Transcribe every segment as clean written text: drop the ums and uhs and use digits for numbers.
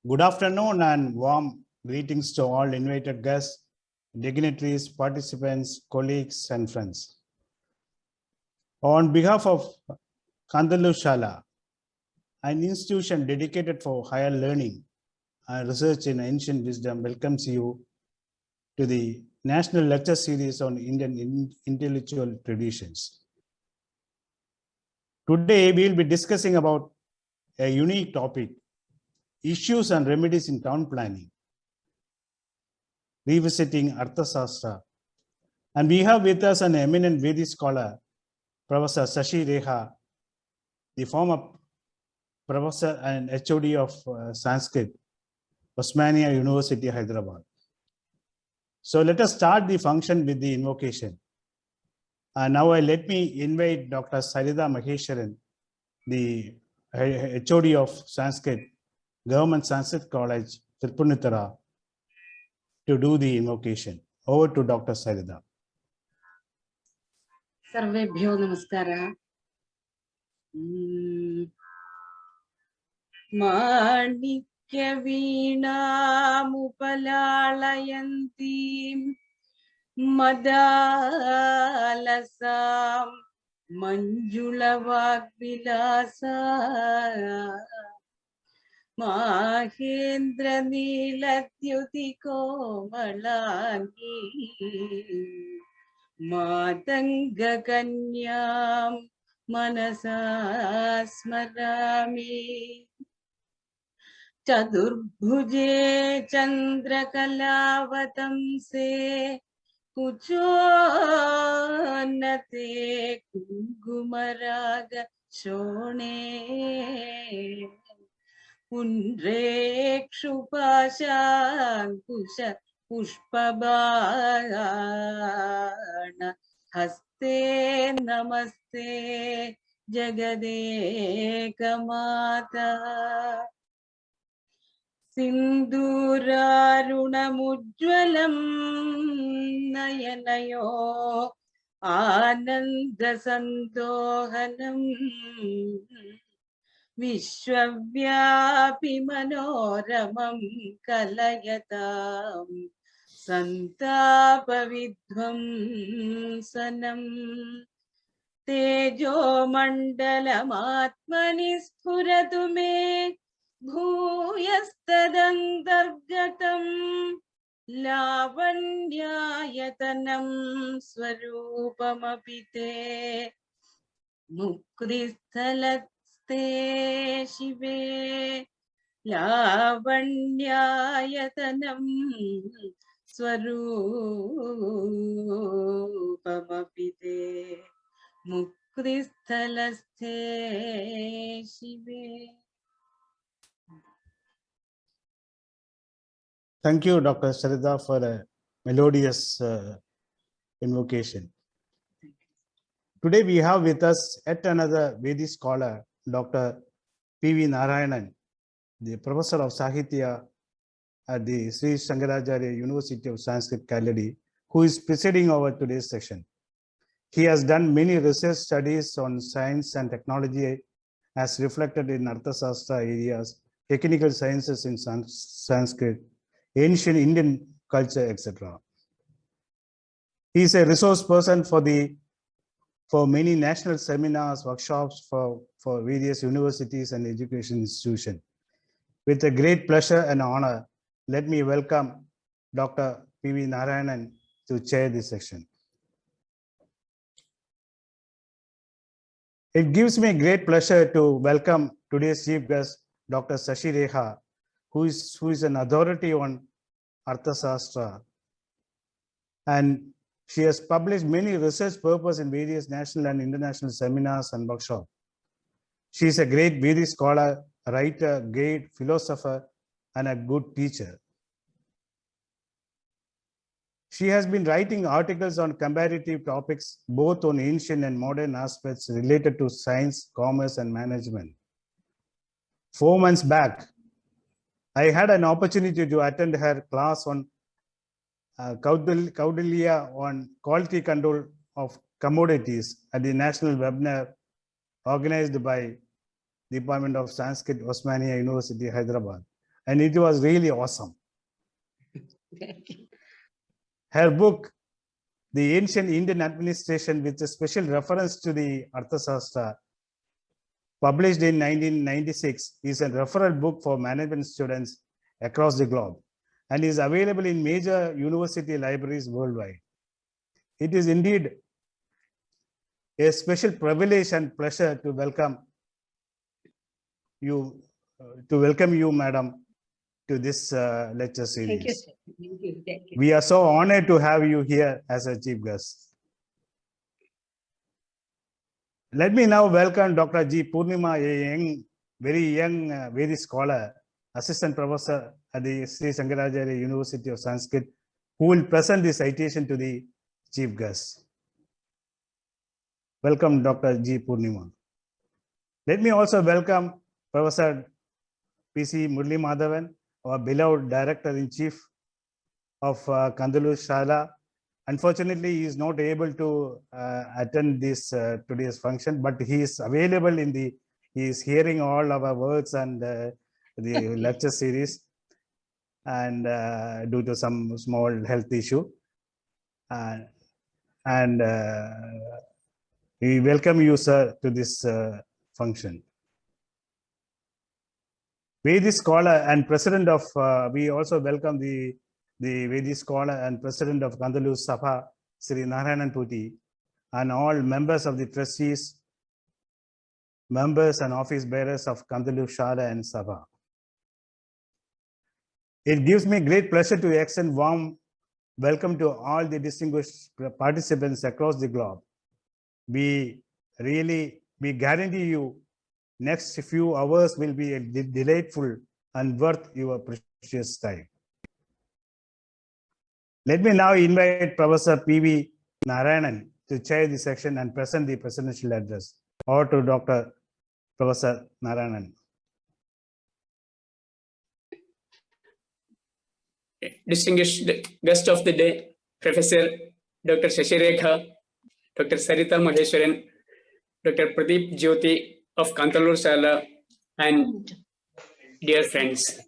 Good afternoon and warm greetings to all invited guests, dignitaries, participants, colleagues, and friends. On behalf of Kandalu Shala, an institution dedicated for higher learning and research in ancient wisdom, welcomes you to the National Lecture Series on Indian Intellectual Traditions. Today, we will be discussing about a unique topic, issues and remedies in town planning, revisiting Arthasastra. And we have with us an eminent Vedic scholar, Professor Shashi Reha, the former professor and HOD of Sanskrit, Osmania University, Hyderabad. So let us start the function with the invocation. And now let me invite Dr. Sarida Maheshwaran, the HOD of Sanskrit, Government Sanskrit College, Tirpunithura, to do the invocation. Over to Dr. Sarida. Sarvebhyo namaskara. Manikya veena mupalalayantim madalasam manjula vagvilasa mahendra nilatyuti komalani Matanga Kanyam Manasa Smarami Chadurbhuje Chandrakalavatams Kuchonate Kungumaraga Shone Undrekshupashankusha Pushpabana Haste Namaste Jagadekamata Sindurarunamujwalam Nayanayo Ananda Sandohanam Vishwavyapi Manoramam Kalayatam Santapavidhvam Sanam Tejo Mandalam Atmani Sphuratu me Bhuyastadanthargatam Lavanyayatanam Swarupamapite Mukristalat Shive Lavanyayatanam Swarupamapite Mukristhalasthi Shive. Thank you, Dr. Sarida, for a melodious invocation. Today we have with us yet another Vedic scholar, Dr. P.V. Narayanan, the professor of Sahitya at the Sri Shankaracharya University of Sanskrit, Kaladi, who is presiding over today's session. He has done many research studies on science and technology as reflected in Arthasastra areas, technical sciences in Sanskrit, ancient Indian culture, etc. He is a resource person for many national seminars, workshops for various universities and education institutions. With a great pleasure and honor, let me welcome Dr. P.V. Narayanan to chair this session. It gives me great pleasure to welcome today's chief guest, Dr. Shashi Reha, who is an authority on Arthasastra. And she has published many research papers in various national and international seminars and workshops. She is a great Vedic scholar, writer, guide, philosopher, and a good teacher. She has been writing articles on comparative topics, both on ancient and modern aspects related to science, commerce, and management. 4 months back, I had an opportunity to attend her class on Kaudalya on quality control of commodities at the national webinar organized by Department of Sanskrit, Osmania University, Hyderabad. and it was really awesome. Thank you. Her book, The Ancient Indian Administration, with a special reference to the Arthashastra, published in 1996, is a referral book for management students across the globe and is available in major university libraries worldwide. It is indeed a special privilege and pleasure to welcome you, Madam, to this lecture series. Thank you, sir. Thank you. Thank you. We are so honored to have you here as a chief guest. Let me now welcome Dr. G. Purnima, a very young Vedic scholar, assistant professor at the Sri Shankaracharya University of Sanskrit, who will present the citation to the chief guest. Welcome, Dr. G. Purnima. Let me also welcome Professor P.C. Murli Madhavan, our beloved Director-in-Chief of Kandalur Shala. Unfortunately, he is not able to attend this today's function, but he is available he is hearing all our words and the lecture series, and due to some small health issue. We welcome you, sir, to this function. Vedic scholar and president of, we also welcome the Vedic scholar and president of Kandalur Sabha, Sri Narayanan Puti, and all members of the trustees, members and office bearers of Kandalur Shala and Sabha. It gives me great pleasure to extend warm welcome to all the distinguished participants across the globe. We guarantee you next few hours will be delightful and worth your precious time. Let me now invite Professor P.V. Narayanan to chair the section and present the presidential address. Over to Dr. Professor Narayanan. Distinguished guest of the day, Professor Dr. Shashirekha, Dr. Sarita Maheshwaran, Dr. Pradeep Jyoti of Kandalur Shala, and dear friends.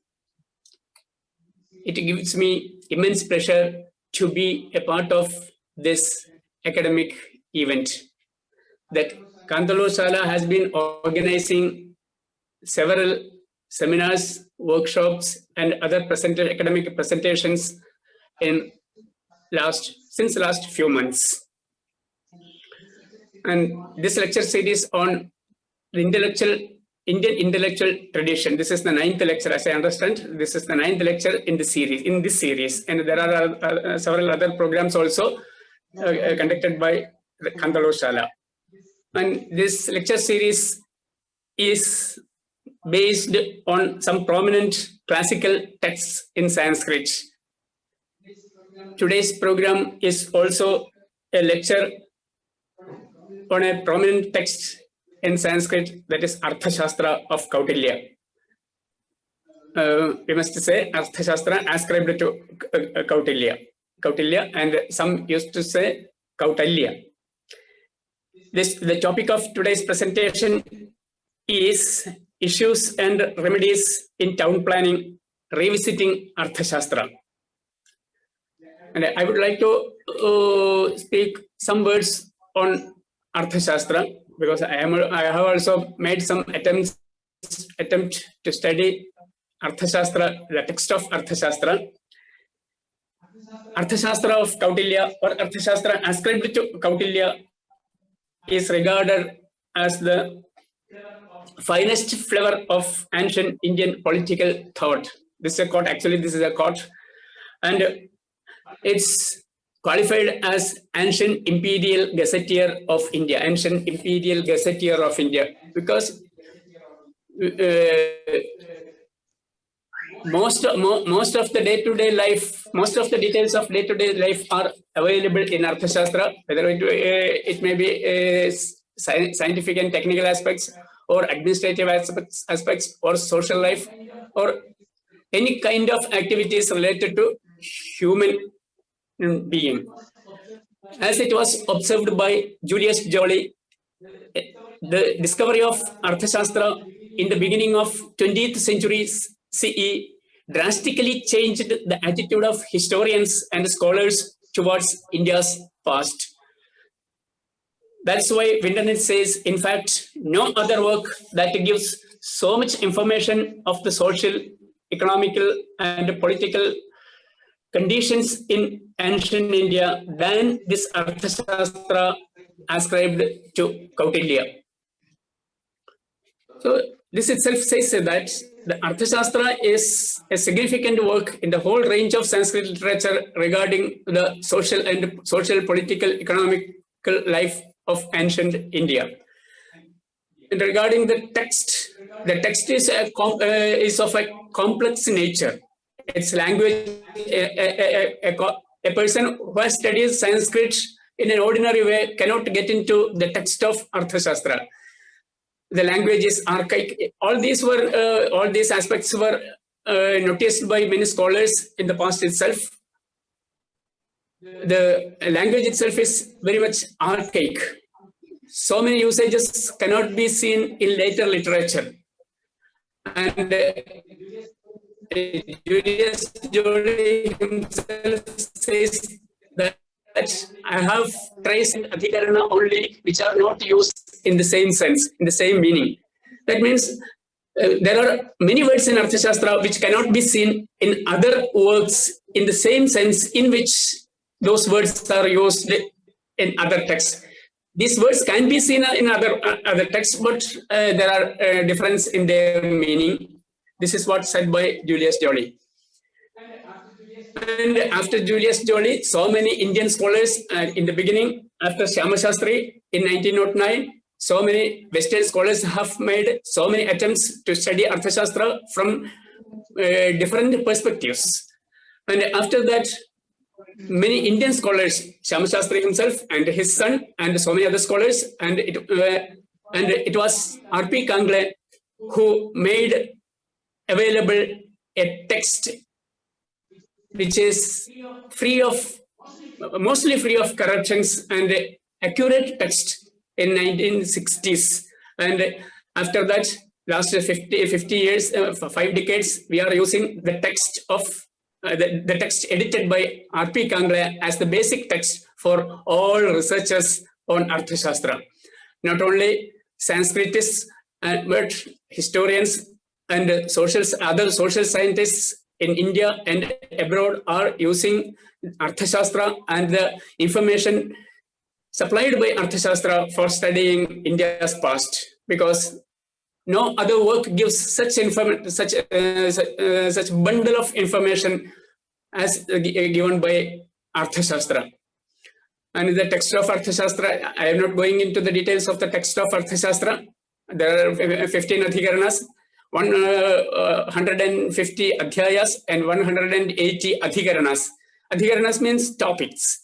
It gives me immense pleasure to be a part of this academic event. That Kandalur Shala has been organizing several seminars, workshops, and other academic presentations since last few months. And this lecture series on the Indian intellectual tradition. This is the 9th lecture, as I understand. This is the 9th lecture in this series. And there are several other programs also conducted by the Kandalur Shala. And this lecture series is based on some prominent classical texts in Sanskrit. Today's program is also a lecture on a prominent text in Sanskrit, that is Arthashastra of Kautilya. We must say Arthashastra ascribed to Kautilya, and some used to say Kautalya. The topic of today's presentation is Issues and Remedies in Town Planning, Revisiting Arthashastra. And I would like to speak some words on Arthashastra, because I have also made some attempt to study Arthashastra, the text of Arthashastra. Arthashastra of Kautilya, or Arthashastra ascribed to Kautilya, is regarded as the finest flavor of ancient Indian political thought. This is a quote, actually this is a quote, and it's qualified as ancient imperial gazetteer of India, because most of the day-to-day life, most of the details of day-to-day life are available in Arthashastra, whether it may be scientific and technical aspects, or administrative aspects, or social life, or any kind of activities related to human being. As it was observed by Julius Joly, the discovery of Arthashastra in the beginning of 20th century CE drastically changed the attitude of historians and scholars towards India's past. That's why Winternet says, in fact, no other work that gives so much information of the social, economical, and political conditions in ancient India than this Arthashastra ascribed to Kautilya. So this itself says that the Arthashastra is a significant work in the whole range of Sanskrit literature regarding the social and social, political, economical life of ancient India. And regarding the text is of a complex nature. Its language, a person who has studied Sanskrit in an ordinary way cannot get into the text of Arthashastra. The language is archaic. All these aspects were noticed by many scholars in the past itself. The language itself is very much archaic. So many usages cannot be seen in later literature. And Julius Joly himself says that I have traced Adhikarana only which are not used in the same sense, in the same meaning. That means there are many words in Arthashastra which cannot be seen in other works in the same sense in which those words are used in other texts. These words can be seen in other texts, but there are difference in their meaning. This is what's said by Julius Joly. And after Julius Joly, so many Indian scholars in the beginning, after Shyama Shastri in 1909, so many Western scholars have made so many attempts to study Arthashastra from different perspectives. And after that, many Indian scholars, Shyama Shastri himself and his son and so many other scholars, and it was R.P. Kangle who made available a text which is mostly free of corruptions and accurate text in 1960s. And after that, last 50 years, 5 decades, we are using the text of the text edited by R.P. Kangle as the basic text for all researchers on Arthashastra. Not only Sanskritists, but historians and other social scientists in India and abroad are using Arthashastra and the information supplied by Arthashastra for studying India's past, because no other work gives such bundle of information as given by Arthashastra. And the text of Arthashastra, I am not going into the details of the text of Arthashastra. There are 15 Adhikaranas, 150 Adhyayas, and 180 Adhikaranas. Adhikaranas means topics.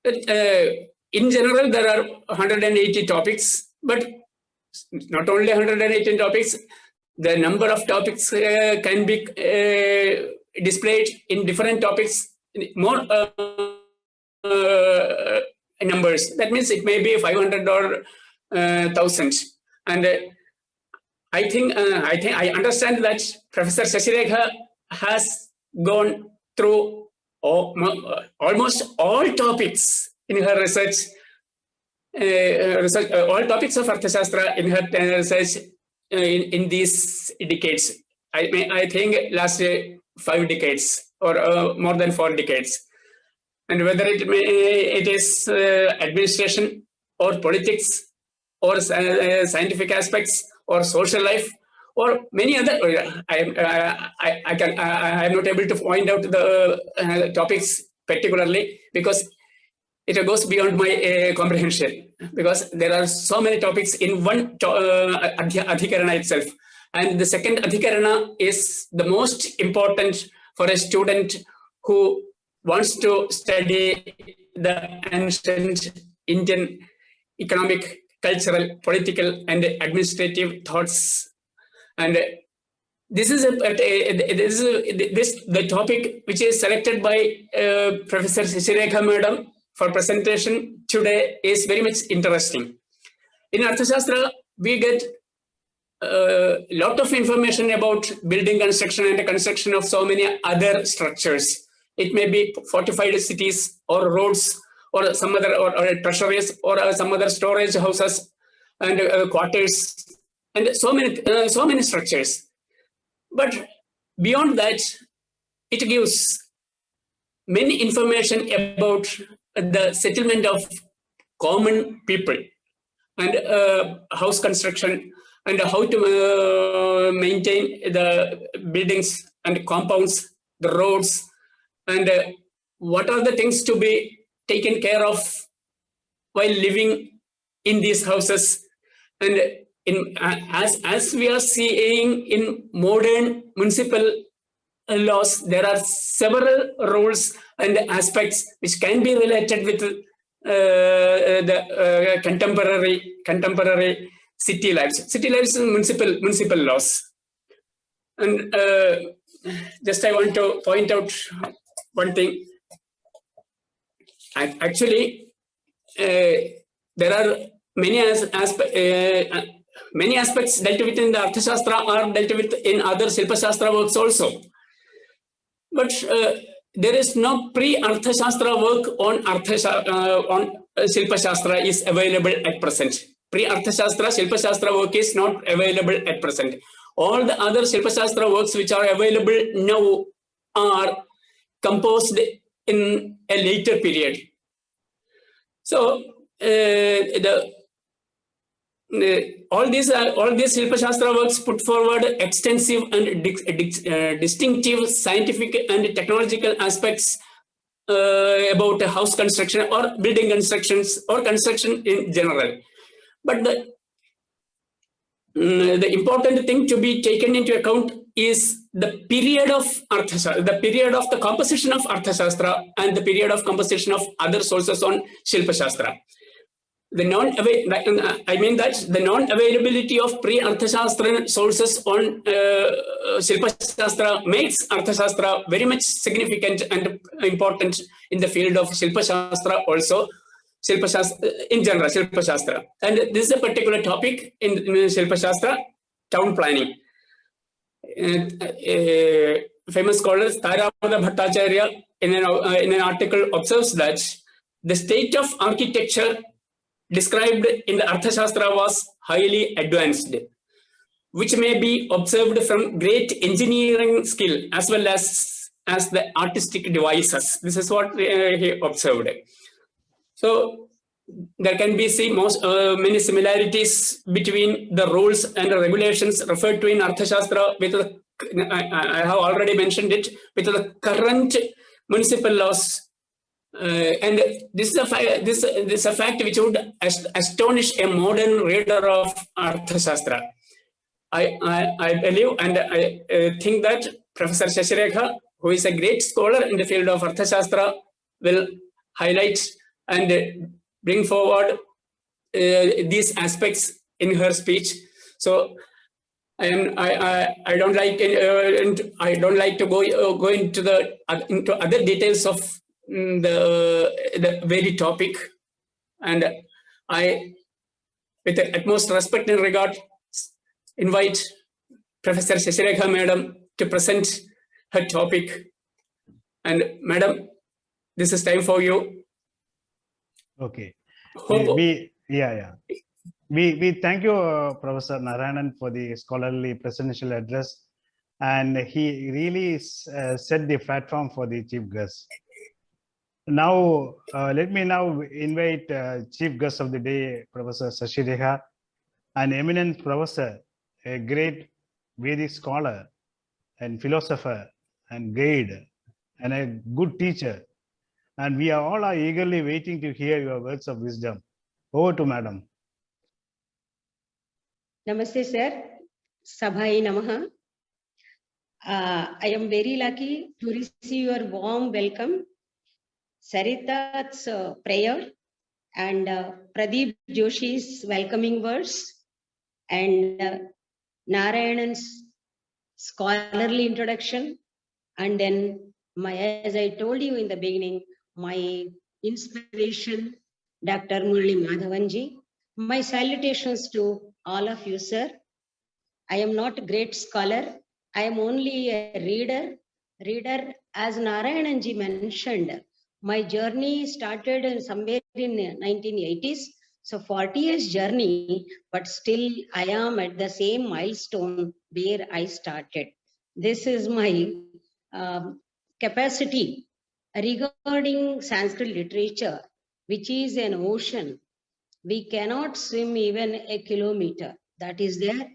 In general, there are 180 topics, but not only 118 topics, the number of topics can be displayed in different topics, more numbers. That means it may be 500 or 1000. And I understand that Professor Shashirekha has gone through almost all topics in her research. All topics of Arthashastra in her research in these decades. I think last 5 decades or more than 4 decades. And whether it is administration or politics or scientific aspects or social life or many other, I am not able to point out the topics particularly because it goes beyond my comprehension, because there are so many topics in one Adhikarana itself. And the second Adhikarana is the most important for a student who wants to study the ancient Indian economic, cultural, political, and administrative thoughts. And this is the topic which is selected by Professor Shashirekha Madam for presentation today is very much interesting. In Arthashastra, we get lot of information about building construction and the construction of so many other structures. It may be fortified cities or roads or some other or treasuries or some other storage houses and quarters and so many structures. But beyond that, it gives many information about the settlement of common people and house construction and how to maintain the buildings and compounds, the roads, and what are the things to be taken care of while living in these houses. And as we are seeing in modern municipal laws, there are several roles and aspects which can be related with the contemporary city lives in municipal laws. And just I want to point out one thing. Actually, there are many aspects dealt with in the Arthashastra are dealt with in other Shilpashastra works also. But there is no pre-Arthashastra work on Shilpashastra is available at present. Pre-Arthashastra, Shilpashastra work is not available at present. All the other Shilpashastra works which are available now are composed in a later period. So all these Shilpashastra works put forward extensive and distinctive scientific and technological aspects about house construction or building constructions or construction in general. But the important thing to be taken into account is the period of Arthashastra, the period of the composition of Arthashastra and the period of composition of other sources on Shilpashastra. The non-availability of pre-Arthashastra sources on Shilpashastra makes Arthashastra very much significant and important in the field of Shilpashastra also, Shilpashastra in general, Shilpashastra. And this is a particular topic in Shilpashastra, town planning. Famous scholar Taramada Bhattacharya in an article observes that the state of architecture described in the Arthashastra was highly advanced, which may be observed from great engineering skill as well as the artistic devices. This is what he observed. So there can be many similarities between the rules and the regulations referred to in Arthashastra with I have already mentioned it, with the current municipal laws. And this is a fact which would astonish a modern reader of Arthashastra. I believe and I think that Professor Shashirekha, who is a great scholar in the field of Arthashastra, will highlight and bring forward these aspects in her speech. So I don't like to go into other details of the very topic, and I, with the utmost respect and regard, invite Professor Shashirekha Madam to present her topic. And Madam, this is time for you. Okay. We thank you, Professor Narayanan, for the scholarly presidential address, and he really set the platform for the chief guest. Now, let me now invite chief guest of the day, Professor Shashirekha, an eminent professor, a great Vedic scholar and philosopher and guide, and a good teacher. And we are all eagerly waiting to hear your words of wisdom. Over to Madam. Namaste, sir. Sabhai Namaha. I am very lucky to receive your warm welcome, Sarita's prayer, and Pradeep Joshi's welcoming words, and Narayanan's scholarly introduction, and then as I told you in the beginning, my inspiration, Dr. Murali Madhavanji. My salutations to all of you, sir. I am not a great scholar. I am only a reader. As Narayananji mentioned, my journey started in somewhere in 1980s. So 40 years journey, but still I am at the same milestone where I started. This is my capacity regarding Sanskrit literature, which is an ocean. We cannot swim even a kilometer. That is there,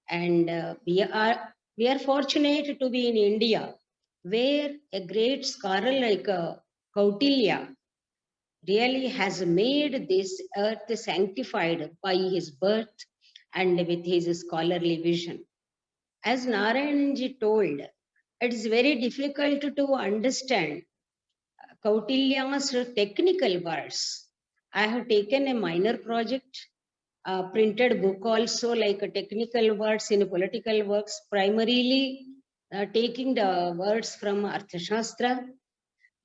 and we are fortunate to be in India, where a great scholar like Kautilya really has made this earth sanctified by his birth and with his scholarly vision. As Narayanji told, it is very difficult to understand Kautilya's technical words. I have taken a minor project, printed book also, like technical words in political works, primarily taking the words from Arthashastra.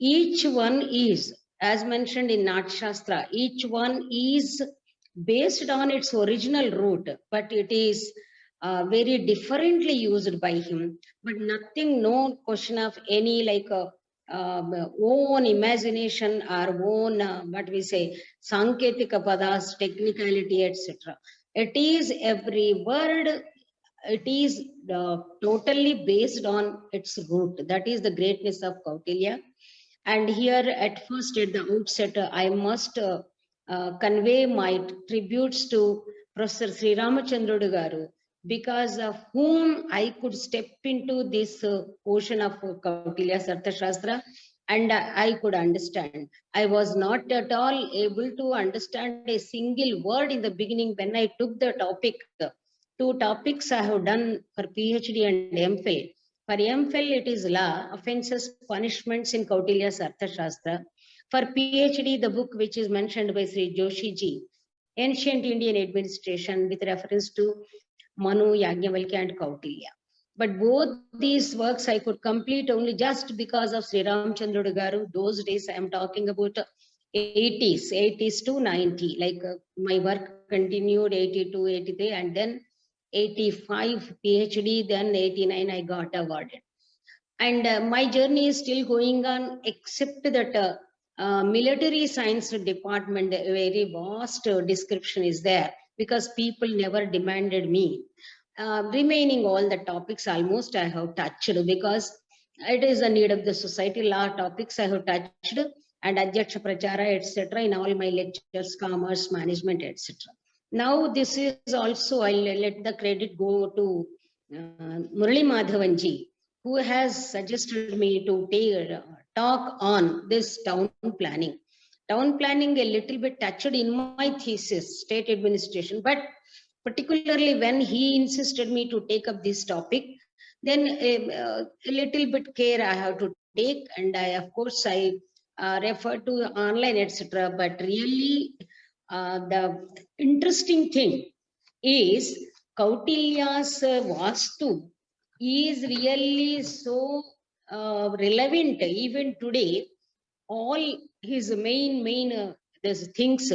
Each one is, as mentioned in Natshastra, each one is based on its original root, but it is very differently used by him. But nothing, no question of any like own imagination or own, what we say, Sanketika padas, technicality, etc. It is every word, it is totally based on its root. That is the greatness of Kautilya. And here at first, at the outset, I must convey my tributes to Professor Sri Ramachandra Garu, because of whom I could step into this ocean of Kautilya's Arthashastra, and I could understand. I was not at all able to understand a single word in the beginning when I took the topic. 2 topics I have done for PhD and MPhil. For MPhil, it is law, offenses, punishments in Kautilya's Arthashastra. For PhD, the book which is mentioned by Sri Joshi ji, Ancient Indian Administration, with reference to Manu, Yajnavalkya and Kautilya. But both these works I could complete only just because of Sri Ramachandra Garu. Those days I am talking about 80s to 90. Like my work continued 82, 83, and then 85 PhD, then 89 I got awarded. And my journey is still going on, except that military science department, a very vast description is there, because people never demanded me. Remaining all the topics almost I have touched, because it is a need of the society. Law topics I have touched, and Adhyaksha Prachara, etc. in all my lectures, commerce, management, etc. Now this is also, I'll let the credit go to Murali Madhavanji, who has suggested me to take talk on this town planning. Town planning a little bit touched in my thesis, state administration, but particularly when he insisted me to take up this topic, then a little bit care I have to take, and of course I refer to online, etc. But really, the interesting thing is Kautilya's Vastu is really so relevant even today. All his main these things,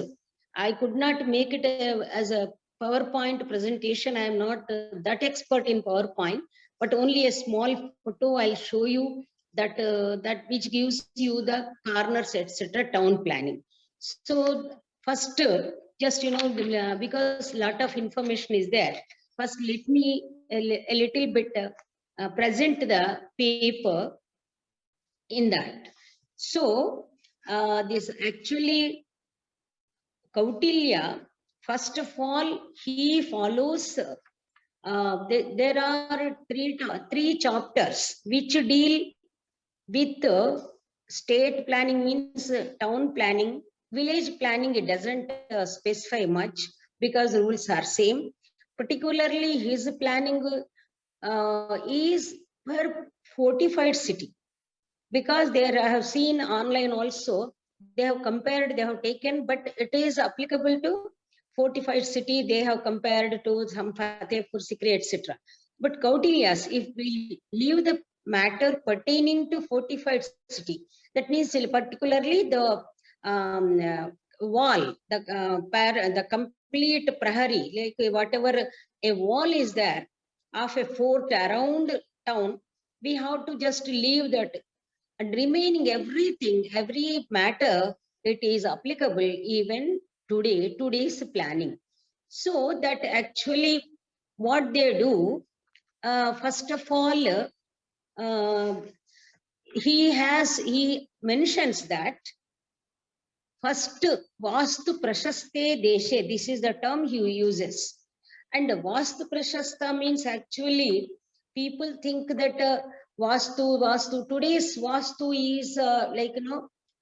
I could not make it as a PowerPoint presentation. I am not that expert in PowerPoint, but only a small photo I'll show you, that that which gives you the corners, etc. Town planning. So first, just because lot of information is there. First, let me a little bit present the paper in that. So this actually Kautilya, first of all, he follows. There are three chapters which deal with state planning, means town planning. Village planning, it doesn't specify much because rules are same. Particularly, his planning is per fortified city, because there I have seen online also, they have compared, they have taken, but it is applicable to fortified city. They have compared to some Fatehpur Sikri, etc. But Kautilya's, if we leave the matter pertaining to fortified city, that means particularly the wall, the complete prahari, like whatever a wall is there, of a fort around town, we have to just leave that, and remaining everything, every matter, it is applicable even today, today's planning. So that actually what they do, first of all, he mentions that first Vastu Prashaste Deshe, this is the term he uses. And Vastu Prashasta means actually people think that Vastu, today's Vastu is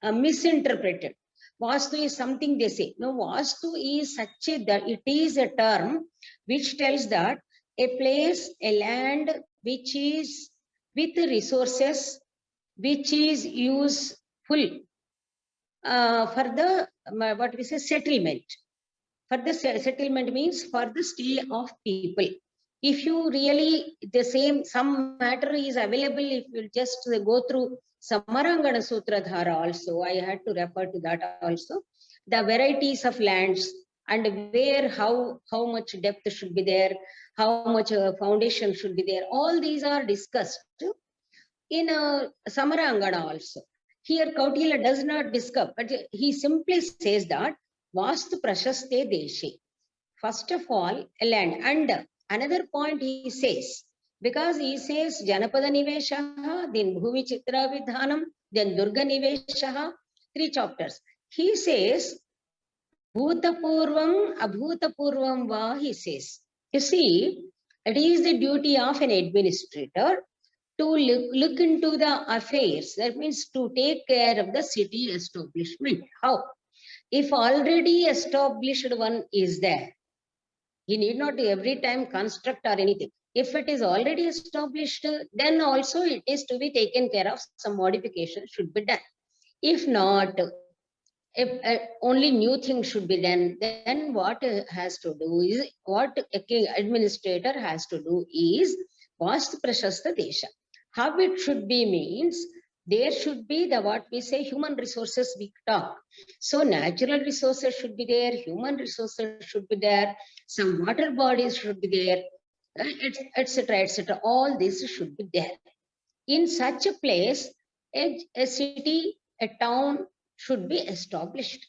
misinterpreted. Vastu is something they say. No, Vastu is such a, that it is a term which tells that a place, a land which is with resources, which is useful for the what we say settlement. For the settlement means for the stay of people. If you really some matter is available, if you just go through Samarangana Sutradhara also, I had to refer to that also, the varieties of lands and where how much depth should be there, how much foundation should be there, all these are discussed in Samarangana also. Here Kautilya does not discuss, but he simply says that Vastu Prashaste Deshe. First of all, a land. And another point he says, because he says Janapada Niveshaha, then Bhumi Chitra Vidhanam, then Durga Niveshaha, 3 chapters. He says, Bhutapurvam, Abhutapurvam Va, he says. You see, it is the duty of an administrator to look into the affairs. That means to take care of the city establishment. How? If already established one is there, he need not every time construct or anything. If it is already established, then also it is to be taken care of. Some modification should be done. If not, if only new things should be done, then what has to do is, what a administrator has to do is Vastu Prashasta Desha. How it should be means, there should be the what we say human resources we talk. So natural resources should be there, human resources should be there, some water bodies should be there, etc., etc. All this should be there. In such a place, a city, a town should be established.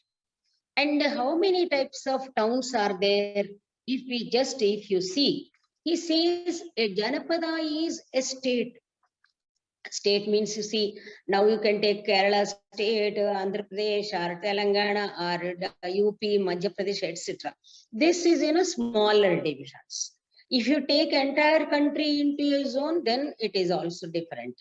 And how many types of towns are there? If you see, he says a Janapada is a state. State means, you see, now you can take Kerala state, Andhra Pradesh, or Telangana, or UP, Madhya Pradesh, etc. This is in a smaller divisions. If you take entire country into a zone, then it is also different.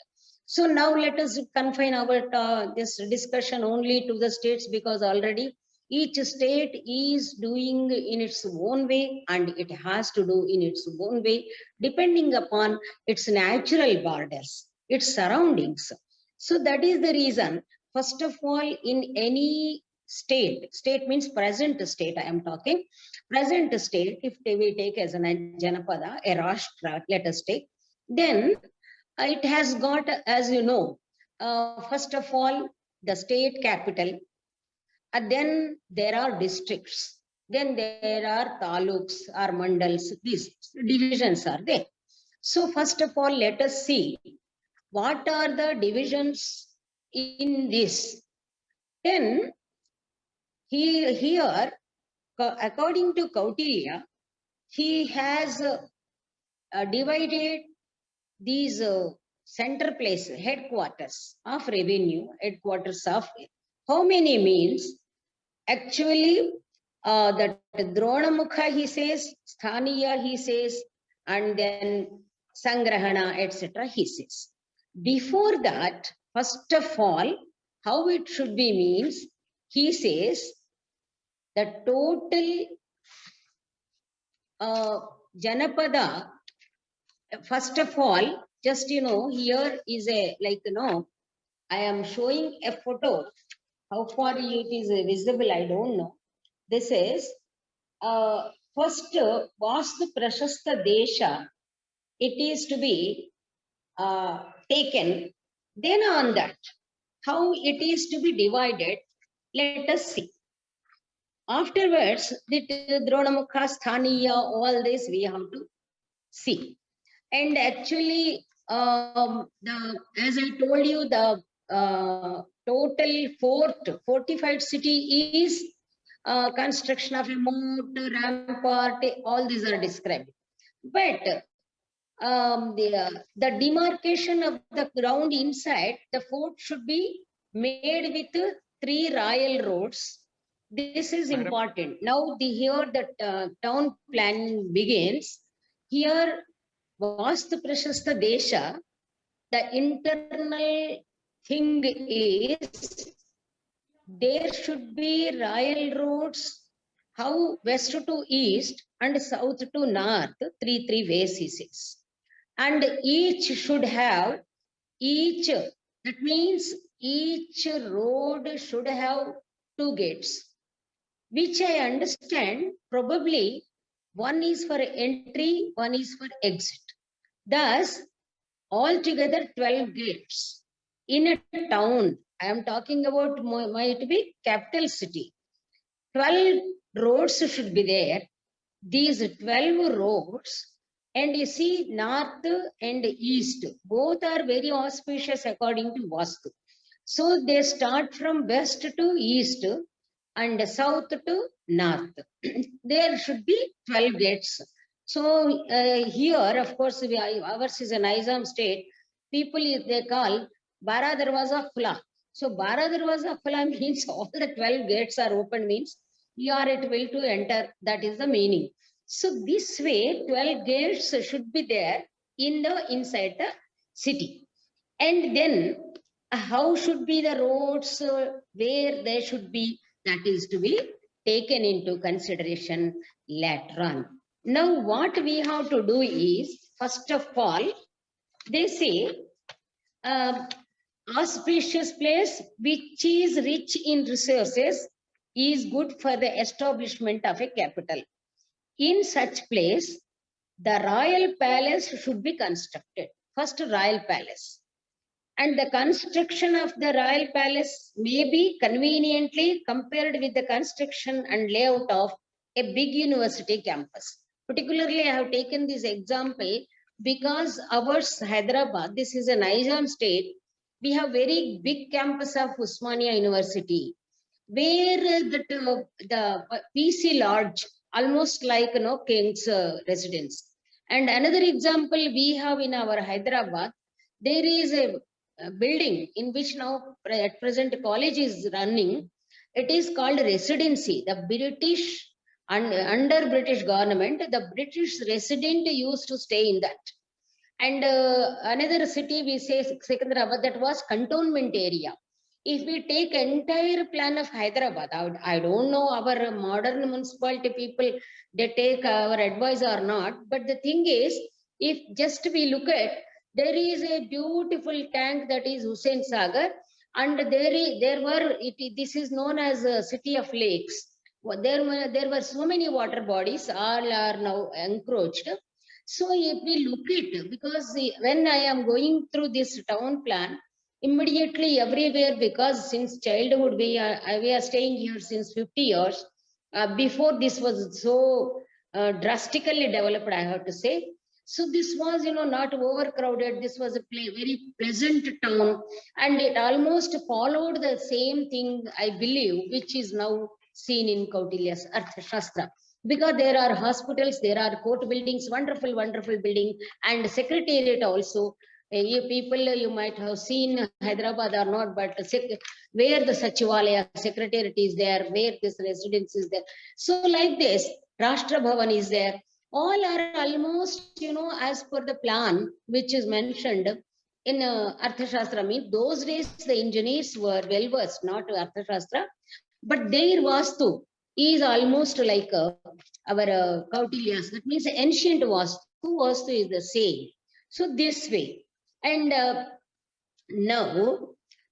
So now let us confine our this discussion only to the states, because already each state is doing in its own way, and it has to do in its own way, depending upon its natural borders, its surroundings. So that is the reason, first of all, in any state means present state, I am talking, present state, if we take as a Janapada, a Rashtra, let us take, then it has got, as you know, first of all, the state capital, and then there are districts, then there are taluks or mandals, these divisions are there. So first of all, let us see what are the divisions in this. Then here, according to Kautilya, he has divided these center places, headquarters of revenue, headquarters of how many means, actually that Dronamukha he says, Sthaniya he says, and then Sangrahana, etc. he says. Before that, first of all, how it should be means, he says the total Janapada, first of all, just here is a I am showing a photo. How far it is visible, I don't know. This is first Vastu Prashasta Desha. It is to be taken. Then on that, how it is to be divided, let us see. Afterwards, the Dronamukha, Sthaniya, all this we have to see. And actually, as I told you, the total fortified city is construction of a moat, rampart, all these are described. But the demarcation of the ground inside the fort should be made with 3 royal roads. This is Madam. important. Now here the town plan begins. Here Vastu Prashasta Desha, the internal thing is there should be royal roads, how west to east and south to north, 3 ways he says. And each should have, that means each road should have 2 gates, which I understand probably one is for entry, one is for exit. Thus, altogether 12 gates in a town. I am talking about might be capital city. 12 roads should be there. These 12 roads, and you see north and east, both are very auspicious according to Vastu. So they start from west to east and south to north. There should be 12 gates. So here, of course, ours is a Nizam state. People, they call Bara Darwaza Khula. So Bara Darwaza Khula means all the 12 gates are open, means you are at will to enter. That is the meaning. So this way, 12 gates should be there in the inside the city. And then how should be the roads, where they should be, that is to be taken into consideration later on. Now what we have to do is, first of all, they say auspicious place which is rich in resources is good for the establishment of a capital. In such place, the royal palace should be constructed. First, royal palace. And the construction of the royal palace may be conveniently compared with the construction and layout of a big university campus. Particularly, I have taken this example because ours, Hyderabad, this is a Nizam state. We have very big campus of Usmania University, where the PC Lodge, almost like King's residence. And another example we have in our Hyderabad, there is a building in which now at present college is running. It is called residency. The British, under British government, the British resident used to stay in that. And another city we say Secunderabad, that was cantonment area. If we take entire plan of Hyderabad, I don't know our modern municipality people, they take our advice or not. But the thing is, if just we look at, there is a beautiful tank that is Hussain Sagar, and this is known as a city of lakes. There were so many water bodies, all are now encroached. So if we look at, because when I am going through this town plan, immediately everywhere, because since childhood we are staying here since 50 years. Before this was so drastically developed, I have to say. So this was, not overcrowded. This was a very pleasant town, and it almost followed the same thing, I believe, which is now seen in Kautilya's Arthashastra. Because there are hospitals, there are court buildings, wonderful, wonderful building, and secretariat also. You might have seen Hyderabad or not, but where the Sachivalaya secretariat is there, where this residence is there. So like this, Rashtra Bhavan is there. All are almost, as per the plan, which is mentioned in Arthashastra. Means those days the engineers were well versed, not Arthashastra, but their Vastu is almost like our Kautilya's. That means ancient Vastu is the same. So this way. And now,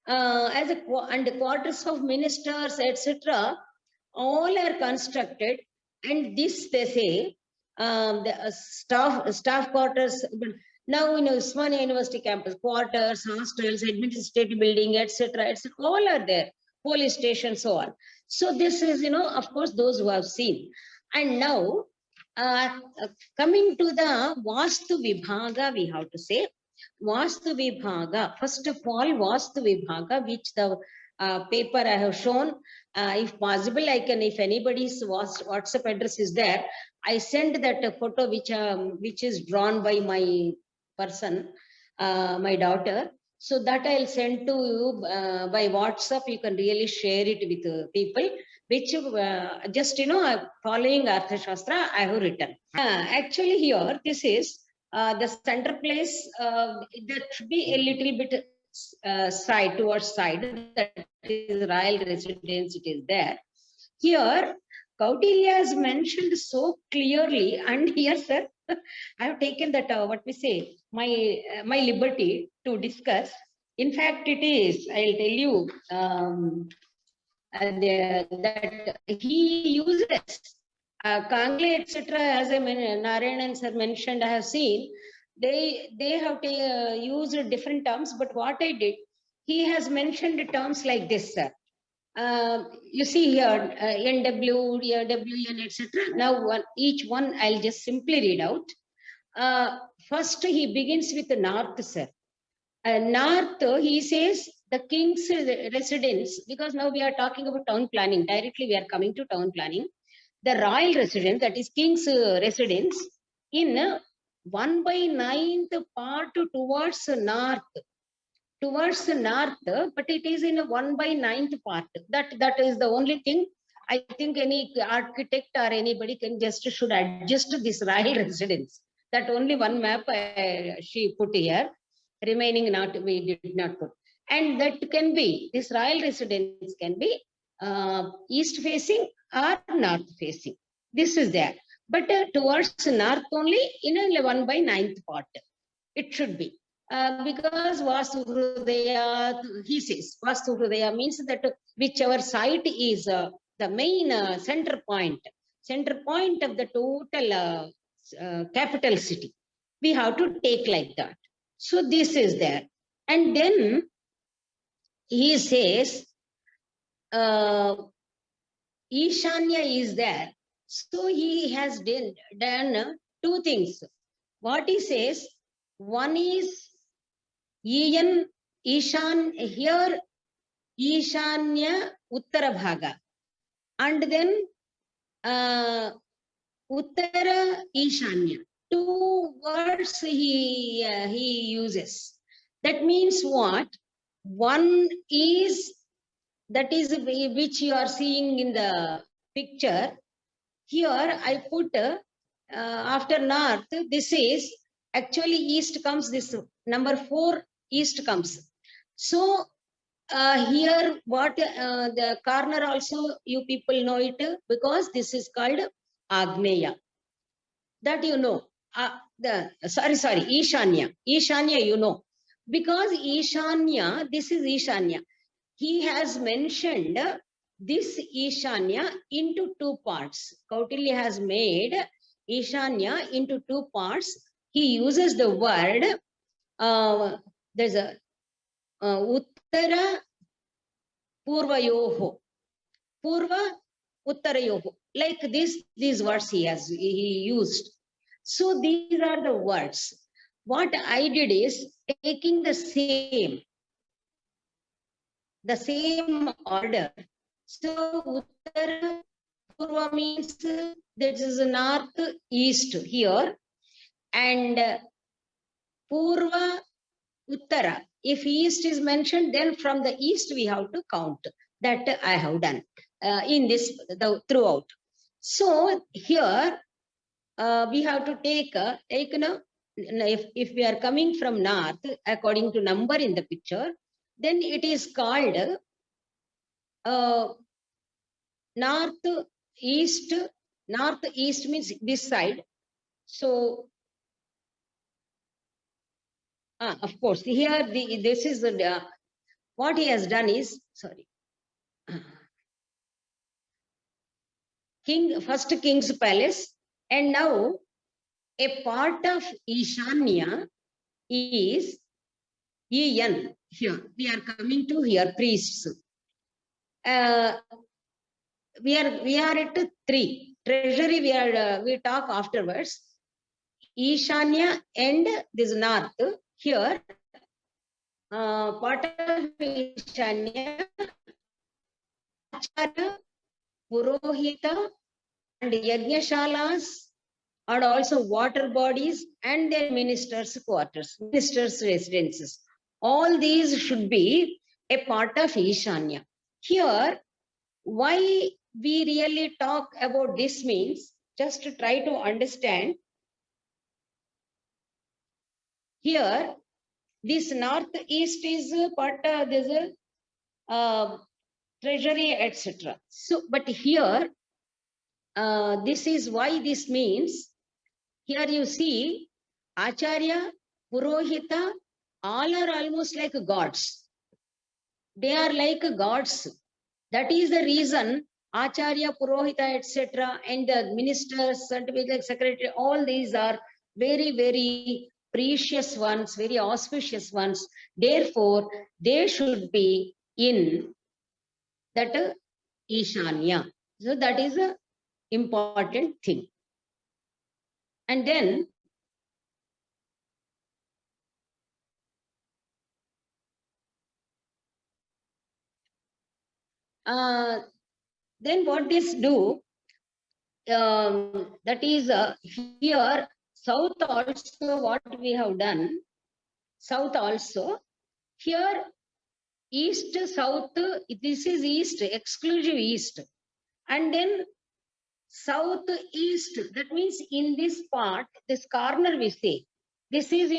as and the quarters of ministers, etc., all are constructed, and this they say the staff quarters. Now, Usmania University campus, quarters, hostels, administrative building, etc., all are there. Police station, so on. So this is, of course, those who have seen. And now, Coming to the Vastu Vibhaga, we have to say Vastu Vibhaga. First of all, Vastu Vibhaga, which the paper I have shown. If possible, I can, if anybody's WhatsApp address is there, I send that photo which is drawn by my person, my daughter. So that I'll send to you by WhatsApp. You can really share it with people, which just, following Artha Shastra, I have written. Actually here, this is the center place, there should be a little bit side, towards side, that is royal residence, it is there. Here, Kautilya is mentioned so clearly, and here, sir, I have taken that, what we say, my liberty to discuss. In fact, it is, I'll tell you, that he uses Kangle, etc. As I mentioned, Narayanan sir mentioned, I have seen, they have used different terms, but what I did, he has mentioned terms like this, sir. You see here, NW, WN, etc. Now, each one I'll just simply read out. First, he begins with the north, sir. North, he says the king's residence, because now we are talking about town planning. Directly, we are coming to town planning. The royal residence, that is king's residence, in 1/9 part towards north. Towards the north, but it is in a 1/9 part. That is the only thing. I think any architect or anybody can should adjust this royal residence. That only one map she put here. Remaining we did not put. And that can be, this royal residence can be east facing or north facing. This is there. But towards north only in a 1/9 part. It should be. Because Vastu Hrudaya, he says, Vastu Hrudaya means that whichever site is the main center point of the total capital city. We have to take like that. So this is there. And then he says, Ishanya is there. So he has done two things. What he says, one is Iyan, Ishan, here Ishanya Uttara Bhaga. And then Uttara Ishanya. Two words he uses. That means what? One is, that is which you are seeing in the picture. Here I put after north, this is actually east comes, this number 4 east comes. So here what the corner also you people know it, because this is called Agneya. That you know. Sorry, Ishanya. Ishanya, you know. Because Ishanya, this is Ishanya. He has mentioned this Ishanya into two parts. Kautilya has made Ishanya into two parts. He uses the word, there's a Uttara Purvayoho. Purva Uttarayoho. Like this, these words he used. So these are the words. What I did is taking the same order. So Uttara Purva means this is north east here, and Purva Uttara. If east is mentioned, then from the east we have to count. That I have done in this throughout. So here we have to take if we are coming from north according to number in the picture, then it is called northeast. Northeast means this side. So of course here this is what he has done is, sorry, first king's palace, and now a part of Ishanya is Iyan. Here we are coming to here priests. We are at 3. treasury we talk afterwards. Ishanya and this north. Here, part of Ishanya, Acharya, Purohita, and Yajnashalas, and also water bodies and their ministers' quarters, ministers' residences. All these should be a part of Ishanya. Here, why we really talk about this means, just to try to understand. Here, this northeast is part of this treasury, etc. So, but here, this is why this means. Here you see, Acharya, Purohita, all are almost like gods. They are like gods. That is the reason Acharya, Purohita, etc. and the ministers, certificate secretary, all these are very, very precious ones, very auspicious ones. Therefore, they should be in that Ishanya. So that is a important thing. And then what this do, that is here, south also what we have done, south also, here east, south, this is east, exclusive east. And then south east, that means in this part, this corner we say, this is,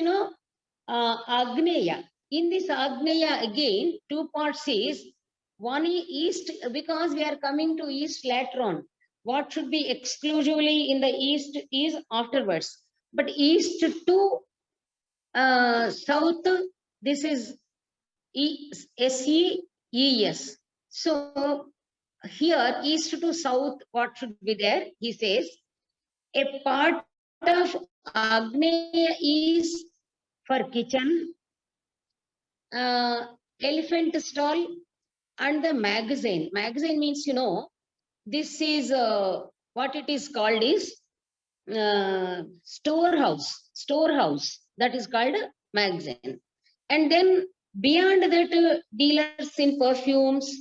Agneya. In this Agneya again, two parts is, one is east, because we are coming to east later on. What should be exclusively in the east is afterwards. But east to south, this is SEES. So here, east to south, what should be there? He says, a part of Agneya is for kitchen, elephant stall, and the magazine. Magazine means, this is what it is called is storehouse. That is called a magazine. And then beyond that, dealers in perfumes,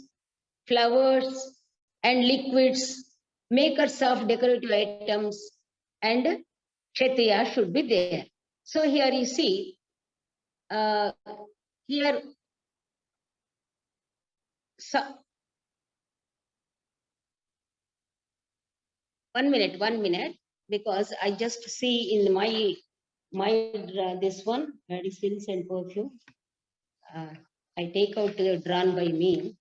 flowers, and liquids, makers of decorative items, and Kshatriya should be there. So here you see, here, so, 1 minute, because I just see in my this one, medicines and perfume. I take out drawn by me.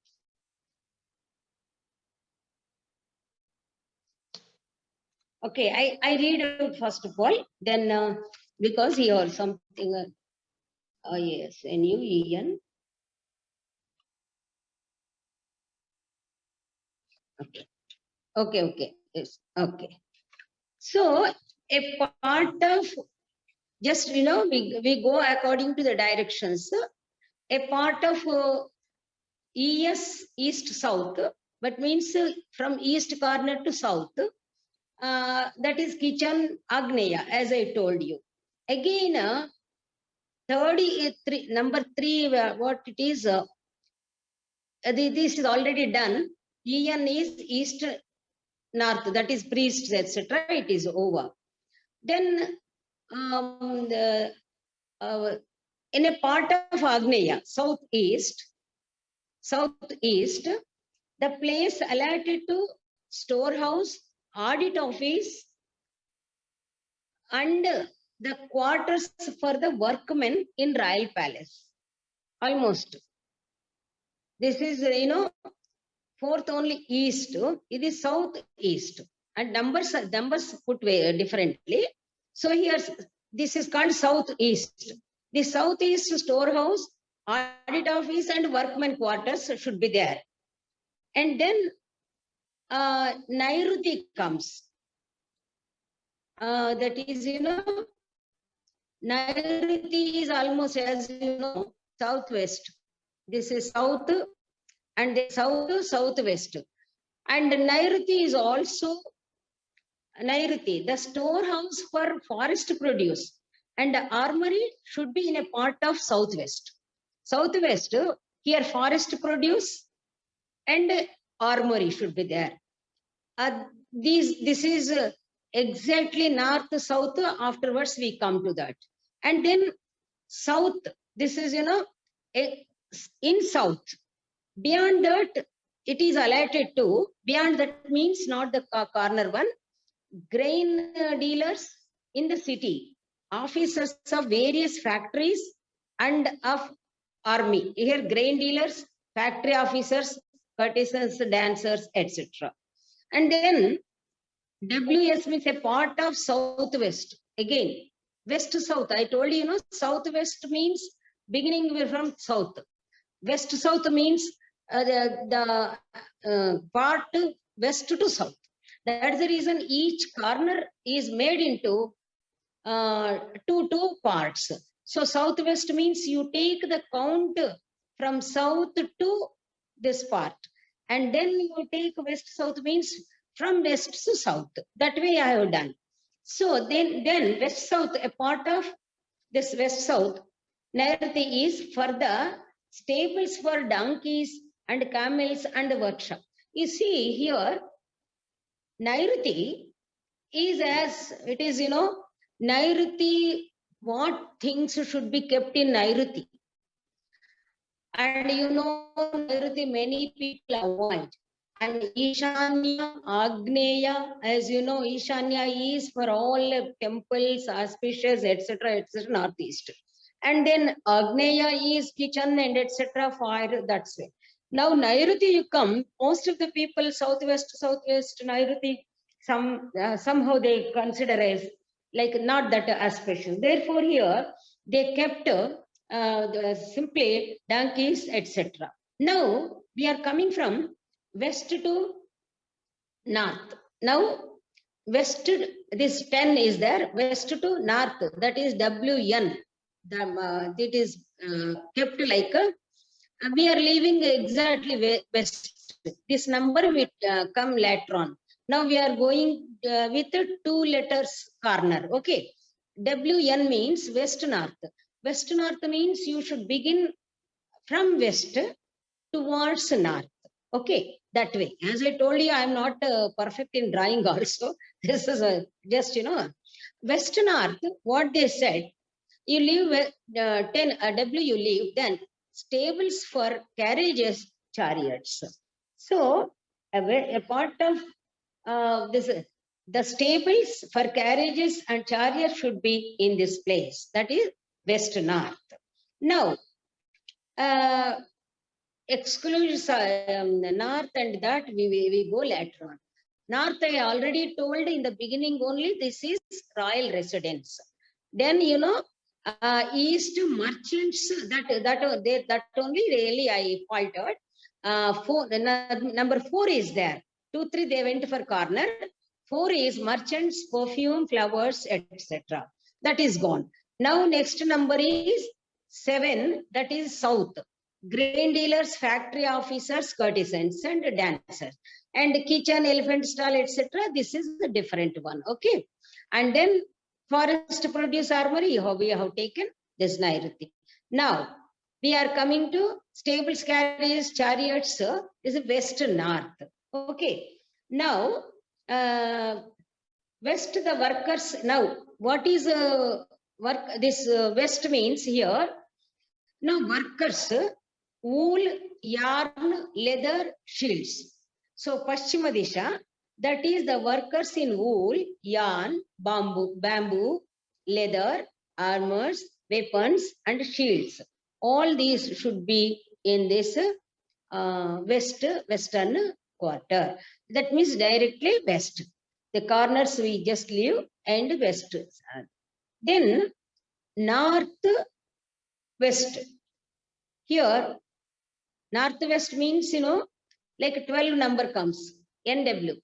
Okay, I read out first of all, then because here something, yes, NUEN. Okay, yes, okay. So a part of, just, we go according to the directions. A part of ES, east, south, but means from east corner to south, that is kitchen Agneya, as I told you. Again, number 3, what it is, this is already done. EN is east, north, that is priests, etc. It is over. Then in a part of Agneya, southeast, the place allotted to storehouse, audit office, and the quarters for the workmen in Royal Palace. Almost. This is, fourth only east, it is southeast. And numbers put differently. So here, this is called southeast. The southeast storehouse, audit office, and workmen quarters should be there. And then Nairuti comes. That is, Nairuti is almost, as you know, southwest. This is south, and the southwest. And Nairuti is also Nairuti, the storehouse for forest produce and the armory should be in a part of southwest. Southwest, here forest produce and armory should be there. This is exactly north south. Afterwards we come to that, and then south. This is in south. Beyond that, it is allotted to. Beyond that means not the corner one. Grain dealers in the city, officers of various factories and of army. Here grain dealers, factory officers, courtesans, dancers, etc. And then WS means a part of southwest. Again, west to south. I told you, southwest means beginning from south. West to south means the part west to south. That's the reason each corner is made into two parts. So southwest means you take the count from south to this part, and then you take west south means from west to south. That way I have done. So then west south, a part of this west south, Nairuti is for the stables for donkeys and camels and the workshop. You see here, Nairuti is as it is, Nairuti, what things should be kept in Nairuti. And Nairuti many people avoid. And Ishanya, Agneya, as you know, Ishanya is for all temples, auspicious, etc., northeast. And then Agneya is kitchen and etc., fire, that's way. Now Nairuti you come, most of the people southwest, Nairuti, somehow they consider as like not that auspicious. Therefore here they kept simply donkeys, etc. Now we are coming from west to north. Now west, this 10 is there, west to north, that is WN. It is kept like we are leaving exactly west. This number will come later on. Now we are going with 2 letters corner. Okay. WN means west north. West north means you should begin from west towards north. Okay, that way. As I told you, I am not perfect in drawing also. This is just, west north, what they said, you leave 10 W, you leave, then stables for carriages, chariots. So a part of this, the stables for carriages and chariots should be in this place. That is west north. Now, excludes north and that we go later on. North I already told in the beginning only, this is royal residence. Then east merchants, that only really I pointed. Number 4 is there. 2, 3 they went for corner. 4 is merchants, perfume, flowers, etc. That is gone. Now next number is 7, that is south. Grain dealers, factory officers, courtesans and dancers. And kitchen, elephant stall, etc. This is the different one. Okay. And then forest produce armory, we have taken this Nairuti. Now we are coming to stables, carriages, chariots. This is west north. Okay. Now west the workers. Now what is work? This west means here. Now workers, wool, yarn, leather, shields. So Paschima Disha, that is the workers in wool, yarn, bamboo, leather, armors, weapons and shields. All these should be in this western quarter. That means directly west. The corners we just leave and west. Then north west. Here northwest means like 12 number comes, NW.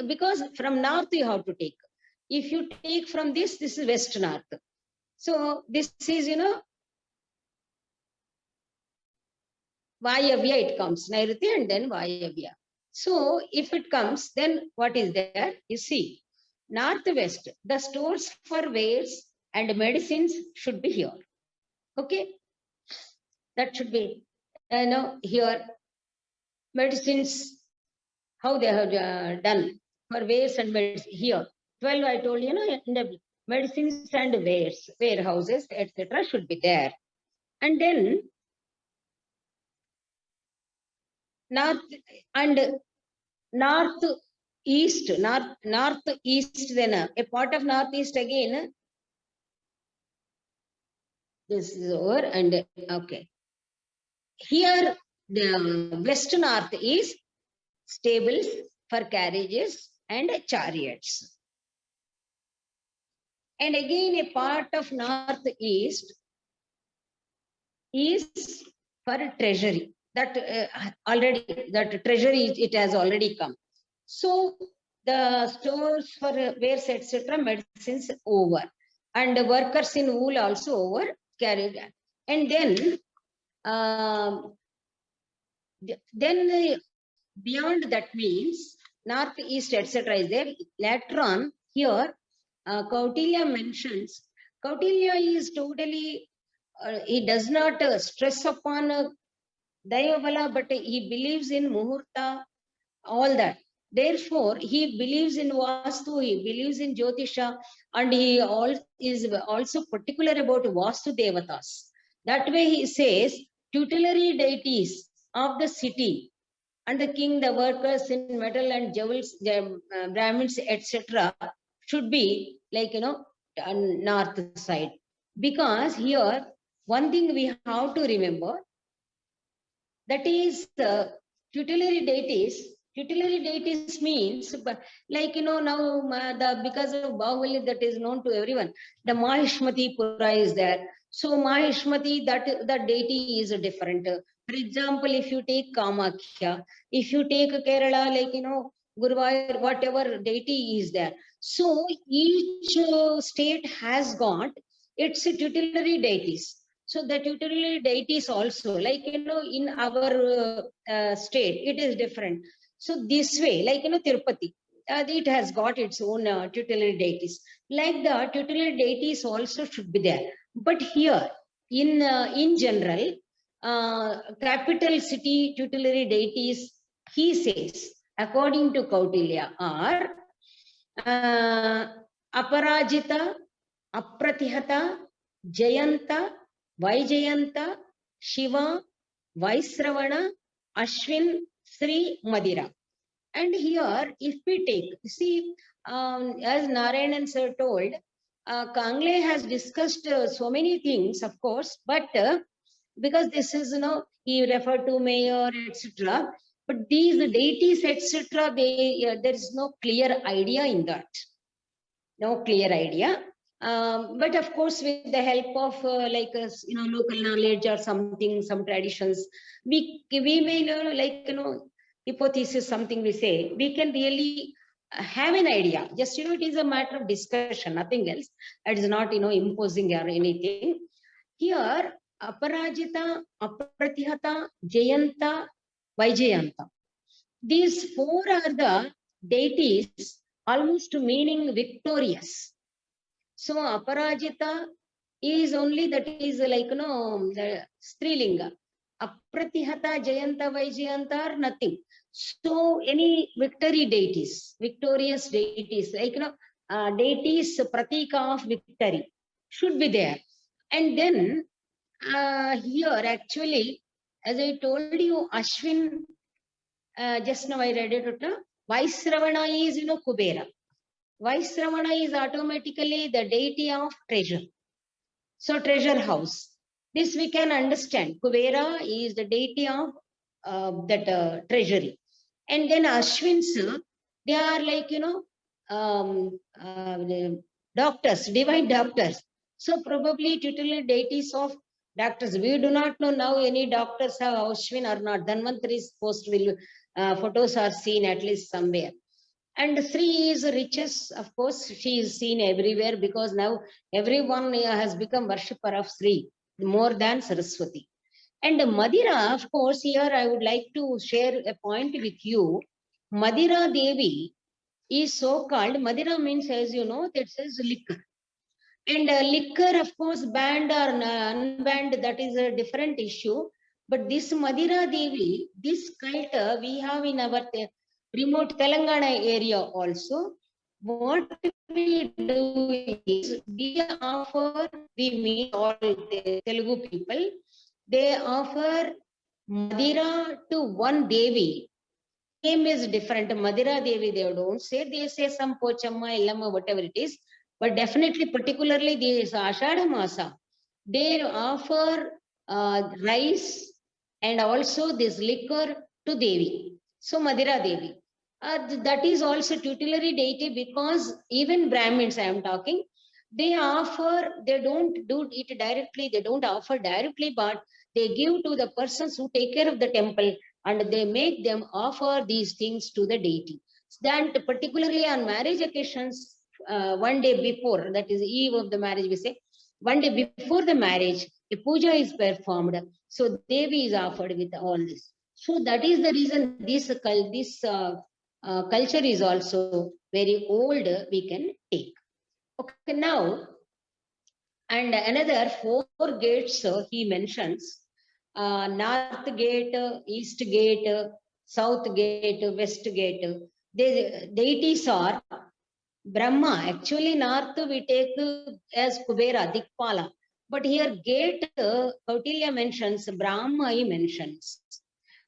Because from north you have to take. If you take from this is west north. So this is Vayavya, it comes Nairuti and then Vayavya. So if it comes, then what is there? You see, northwest, the stores for wares and medicines should be here. Okay, that should be, here, medicines, how they have done for wares and medicines here. 12, I told you, in the medicines and wares, warehouses, etc. should be there. And then north and northeast, then a part of northeast again. This is over and okay. Here the west north is stables for carriages and chariots. And again a part of northeast is for treasury. That already, that treasury, it has already come. So the stores for wares, etc., medicines over, and the workers in wool also over, carried. And then beyond that means northeast, etc. is there. Later on here, Kautilya mentions, Kautilya is totally, he does not stress upon Dayavala, but he believes in Muhurta, all that. Therefore, he believes in Vastu, he believes in Jyotisha, and he is also particular about Vastu Devatas. That way he says, tutelary deities of the city and the king, the workers in metal and jewels, the Brahmins, etc. should be like, north side. Because here, one thing we have to remember, that is tutelary deities. Tutelary deities means, like, now because of Bahubali, that is known to everyone, the Mahishmati Pura is there. So Mahishmati, that the deity is different. For example, if you take Kamakhya, if you take Kerala, like, Guruvayur, whatever deity is there. So each state has got its tutelary deities. So the tutelary deities also, like, in our state, it is different. So this way, like, Tirupati, it has got its own tutelary deities. Like the tutelary deities also should be there. But here, in general, capital city tutelary deities, he says, according to Kautilya, are Aparajita, Apratihata, Jayanta, Vaijayanta, Shiva, Vaisravana, Ashwin, Sri, Madira. And here, if we take, see, as Narayanan sir told, Kangle has discussed so many things, of course, but because this is, he referred to mayor, etc. But these deities, etc., there is no clear idea in that. No clear idea. But of course, with the help of local knowledge or something, some traditions, we may know, like, hypothesis, something we say, we can really have an idea. Just, it is a matter of discussion, nothing else. It is not, imposing or anything. Here, Aparajita, Apratihata, Jayanta, Vaijayanta. These four are the deities, almost meaning victorious. So Aparajita is only, that is like, the Strilinga. Apratihata, Jayanta, Vaijayanta are nothing. So any victory deities, victorious deities, like, deities, pratika of victory should be there. And then here actually, as I told you, Ashwin, just now I read it, Vaisravana is, Kubera. Vaisravana is automatically the deity of treasure. So treasure house. This we can understand. Kubera is the deity of that treasury. And then Ashwins, they are like, doctors, divine doctors. So probably tutelary deities of doctors. We do not know now any doctors have Ashwin or not. Dhanvantari's post will photos are seen at least somewhere. And Sri is riches, of course, she is seen everywhere because now everyone has become worshipper of Sri more than Saraswati. And Madira, of course, here I would like to share a point with you. Madira Devi is so called. Madira means, as you know, that says liquor. And liquor, of course, banned or unbanned, that is a different issue. But this Madira Devi, this cult we have in our remote Telangana area also. What we do is we offer, we meet all the Telugu people, they offer Madira to one Devi. Name is different. Madira Devi, they don't say, they say some Pochamma, Illamma, whatever it is. But definitely, particularly this Ashadha Masa, they offer rice and also this liquor to Devi. So Madira Devi. That is also tutelary deity, because even Brahmins I am talking, they offer, they don't do it directly, they don't offer directly, but they give to the persons who take care of the temple, and they make them offer these things to the deity. Then particularly on marriage occasions, one day before, that is eve of the marriage, we say, one day before the marriage, a puja is performed. So Devi is offered with all this. So that is the reason this culture is also very old, we can take. Okay, now, and another 4 gates he mentions, north gate, east gate, south gate, west gate. The deities are Brahma. Actually, north we take as Kubera, Dikpala. But here gate, Kautilya mentions, Brahma he mentions.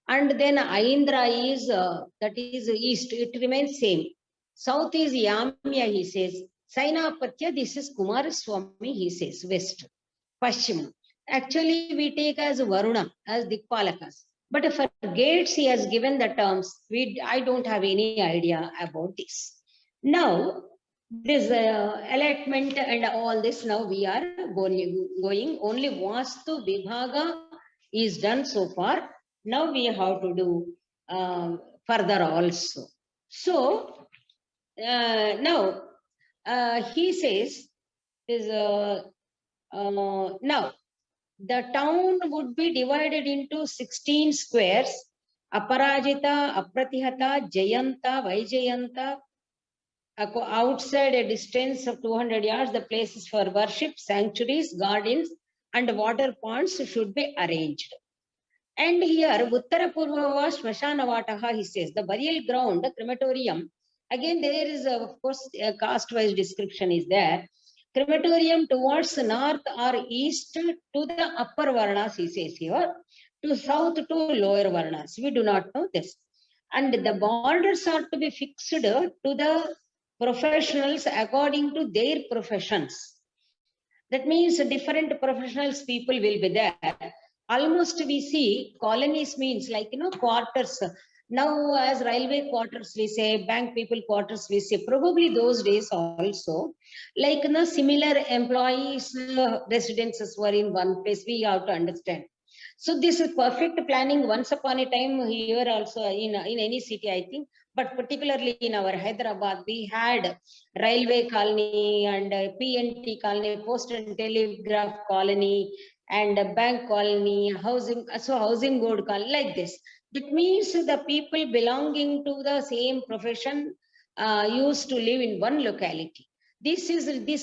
And then Aindra is, that is east, it remains same. South is Yamya, he says. Sainapatya, this is Kumaraswamy, he says, west. Pashchima. Actually, we take as Varuna, as Dikpalakas. But for gates, he has given the terms. I don't have any idea about this. Now, this allotment and all this, now we are going. Only Vastu Vibhaga is done so far. Now we have to do further also. So, now, he says, is now, the town would be divided into 16 squares: Aparajita, Apratihata, Jayanta, Vaijayanta. Outside a distance of 200 yards, the places for worship, sanctuaries, gardens, and water ponds should be arranged. And here, Uttara Purva Smashana Vataha, he says, the burial ground, the crematorium. Again, there is, of course, a caste-wise description is there. Crematorium towards north or east to the upper Varnas, he says here, to south to lower Varnas. We do not know this. And the borders are to be fixed to the professionals according to their professions. That means different professionals people will be there. Almost we see colonies means like, quarters. Now as railway quarters we say, bank people quarters we say, probably those days also, like similar employees residences were in one place, we have to understand. So this is perfect planning once upon a time here also in any city, I think. But particularly in our Hyderabad, we had railway colony and PNT colony, post and telegraph colony, and a bank colony, housing, so housing board colony, like this. That means the people belonging to the same profession used to live in one locality. This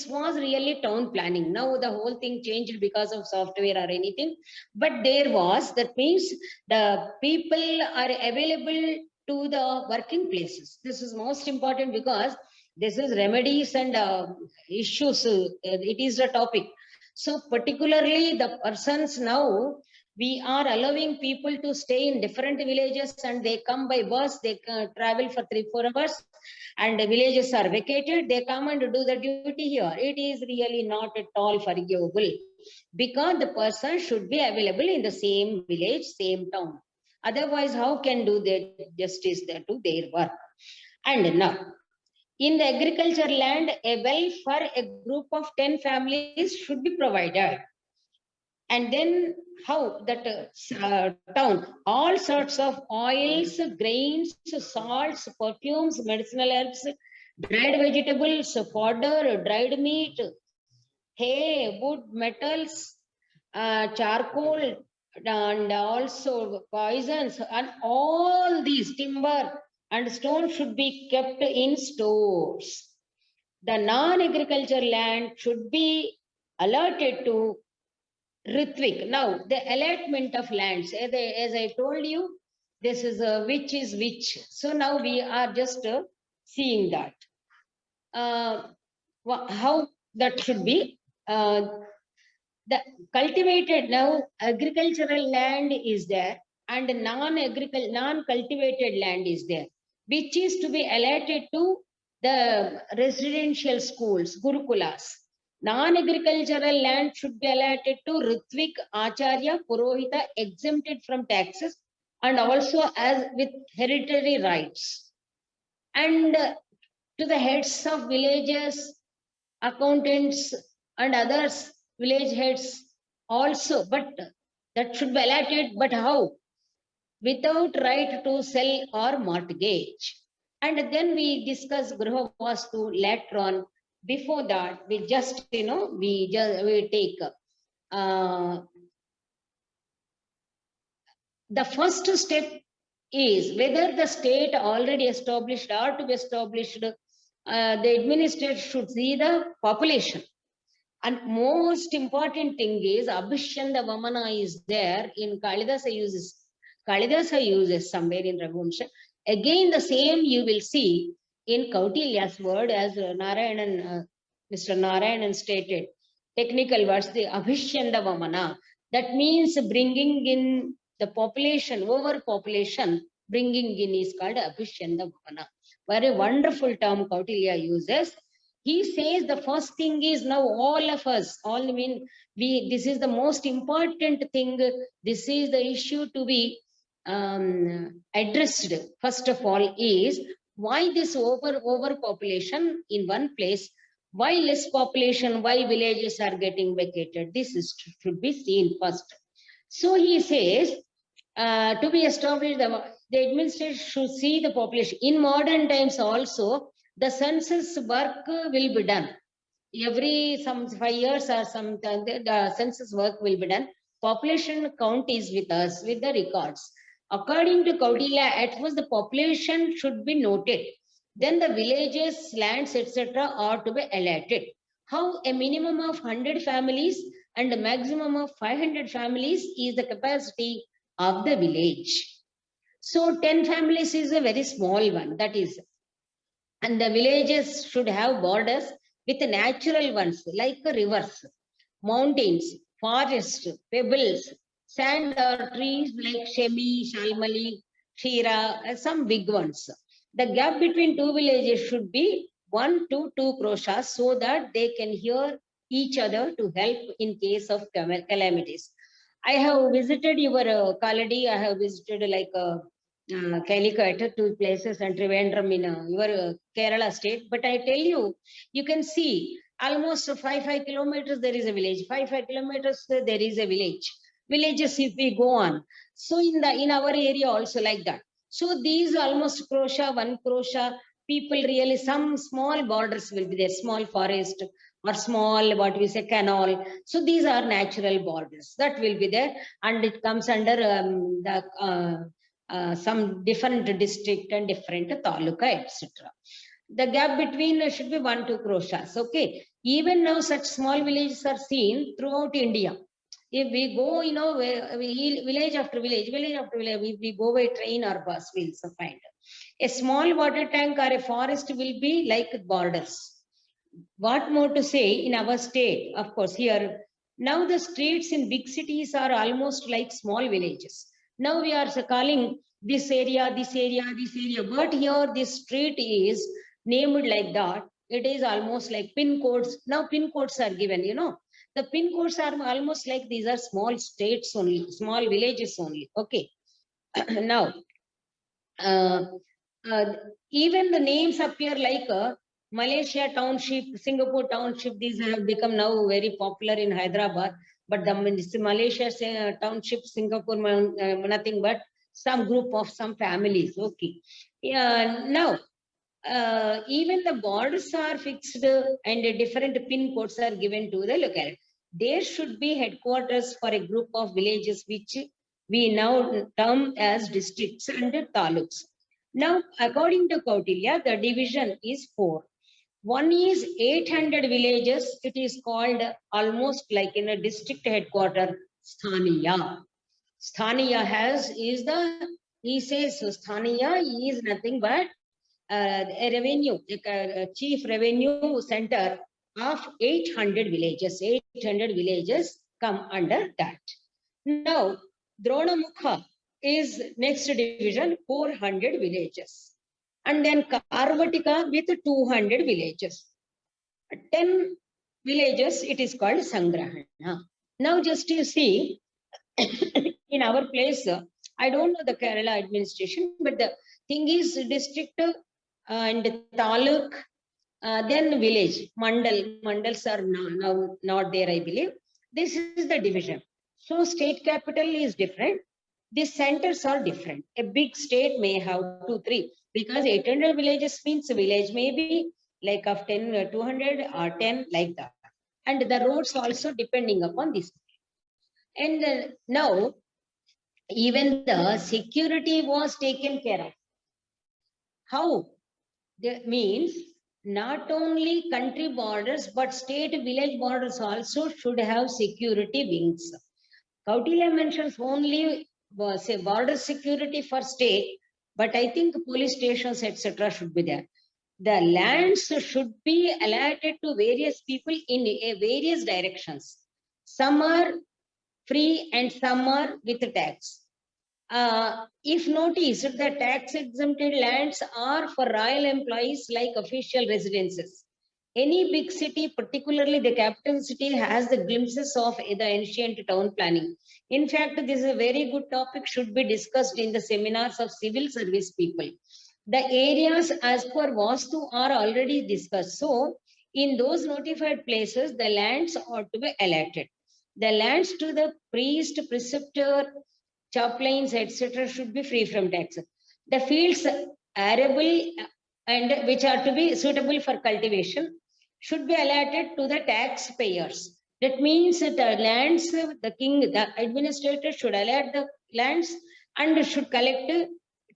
was really town planning. Now the whole thing changed because of software or anything. But there was, that means the people are available to the working places. This is most important because this is remedies and issues. It is a topic. So particularly the persons now, we are allowing people to stay in different villages and they come by bus, they travel for 3-4 hours and the villages are vacated, they come and do the duty here. It is really not at all forgivable because the person should be available in the same village, same town. Otherwise, how can do their justice there to their work? And now, in the agriculture land, a well for a group of 10 families should be provided. And then how that town, all sorts of oils, grains, salts, perfumes, medicinal herbs, dried vegetables, fodder, dried meat, hay, wood, metals, charcoal, and also poisons, and all these timber, and stone should be kept in stores. The non-agricultural land should be allotted to Ritvik. Now, the allotment of lands, as I told you, this is which is which. So now we are just seeing that. How that should be. The cultivated, now agricultural land is there and non-cultivated land is there, which is to be allotted to the residential schools, Gurukulas. Non-agricultural land should be allotted to Ritvik, Acharya, Purohita, exempted from taxes and also as with hereditary rights. And to the heads of villages, accountants and others, village heads also, but that should be allotted, but how? Without right to sell or mortgage. And then we discuss Griha Vastu later on. Before that, we just, we take the first step is whether the state already established or to be established, the administrator should see the population. And most important thing is Abhishyanda Vamana is there in Kalidasa uses somewhere in Raghuvamsha. Again, the same you will see in Kautilya's word as Mr. Narayanan stated. Technical words, the Abhishyanda Vamana. That means bringing in the population, overpopulation, bringing in is called Abhishyanda Vamana. Very wonderful term Kautilya uses. He says the first thing is now all of us, this is the most important thing. This is the issue to be addressed. First of all is why this overpopulation in one place, why less population, why villages are getting vacated. This should be seen first. So he says to be established, the administration should see the population. In modern times also, the census work will be done. Every some 5 years or some time, the census work will be done. Population count is with us, with the records. According to Kautilya, at first the population should be noted. Then the villages, lands, etc. are to be allotted. How a minimum of 100 families and a maximum of 500 families is the capacity of the village. So 10 families is a very small one, that is. And the villages should have borders with natural ones like rivers, mountains, forests, pebbles, sand or trees like Shemi, Shalmali, Shira, some big ones. The gap between two villages should be 1 to 2 kroshas so that they can hear each other to help in case of calamities. I have visited your Kaladi, I have visited like Calicut, 2 places, and Trivandrum in your Kerala state. But I tell you, you can see almost 5 kilometers there is a village. 5 kilometers there is a village. Villages if we go on. So in our area also like that. So these almost krosha, 1 krosha, people really, some small borders will be there, small forest or small, what we say, canal. So these are natural borders that will be there, and it comes under some different district and different taluka, etc. The gap between should be 1 to 2 kroshas. Okay. Even now, such small villages are seen throughout India. If we go, village after village, we go by train or bus, we'll find a small water tank or a forest will be like borders. What more to say in our state? Of course, here now the streets in big cities are almost like small villages. Now we are calling this area, this area, this area, but here this street is named like that. It is almost like pin codes. Now pin codes are given, the pin codes are almost like these are small states only, small villages only. Okay. Now, even the names appear like Malaysia Township, Singapore Township, these have become now very popular in Hyderabad. But the Malaysia Township, Singapore, nothing but some group of some families. Okay. Now, even the borders are fixed and different pin codes are given to the locality. There should be headquarters for a group of villages which we now term as districts and taluks. Now, according to Kautilya, the division is 4. One is 800 villages. It is called almost like in a district headquarter, Sthaniya. Sthaniya he says Sthaniya is nothing but a revenue, like a chief revenue center of 800 villages. 800 villages come under that. Now, Dronamukha is next division, 400 villages. And then Karvatika with 200 villages. 10 villages, it is called Sangrahana. Now, just you see, in our place, I don't know the Kerala administration, but the thing is district and taluk, then village, mandals are now not there, I believe. This is the division. So state capital is different. The centers are different. A big state may have 2, 3, because 800 villages means a village may be like of 10, 200 or 10 like that. And the roads also depending upon this. And now, even the security was taken care of. How? That means not only country borders, but state village borders also should have security wings. Kautilya mentions only say border security for state, but I think police stations, etc. should be there. The lands should be allotted to various people in various directions. Some are free and some are with tax. If noticed, the tax exempted lands are for royal employees like official residences. Any big city, particularly the capital city, has the glimpses of the ancient town planning. In fact, this is a very good topic, should be discussed in the seminars of civil service people. The areas as per Vastu are already discussed. So, in those notified places, the lands ought to be allotted. The lands to the priest, preceptor, chaplains, etc. should be free from taxes. The fields arable and which are to be suitable for cultivation should be allotted to the taxpayers. That means that the lands, the king, the administrator should allot the lands and should collect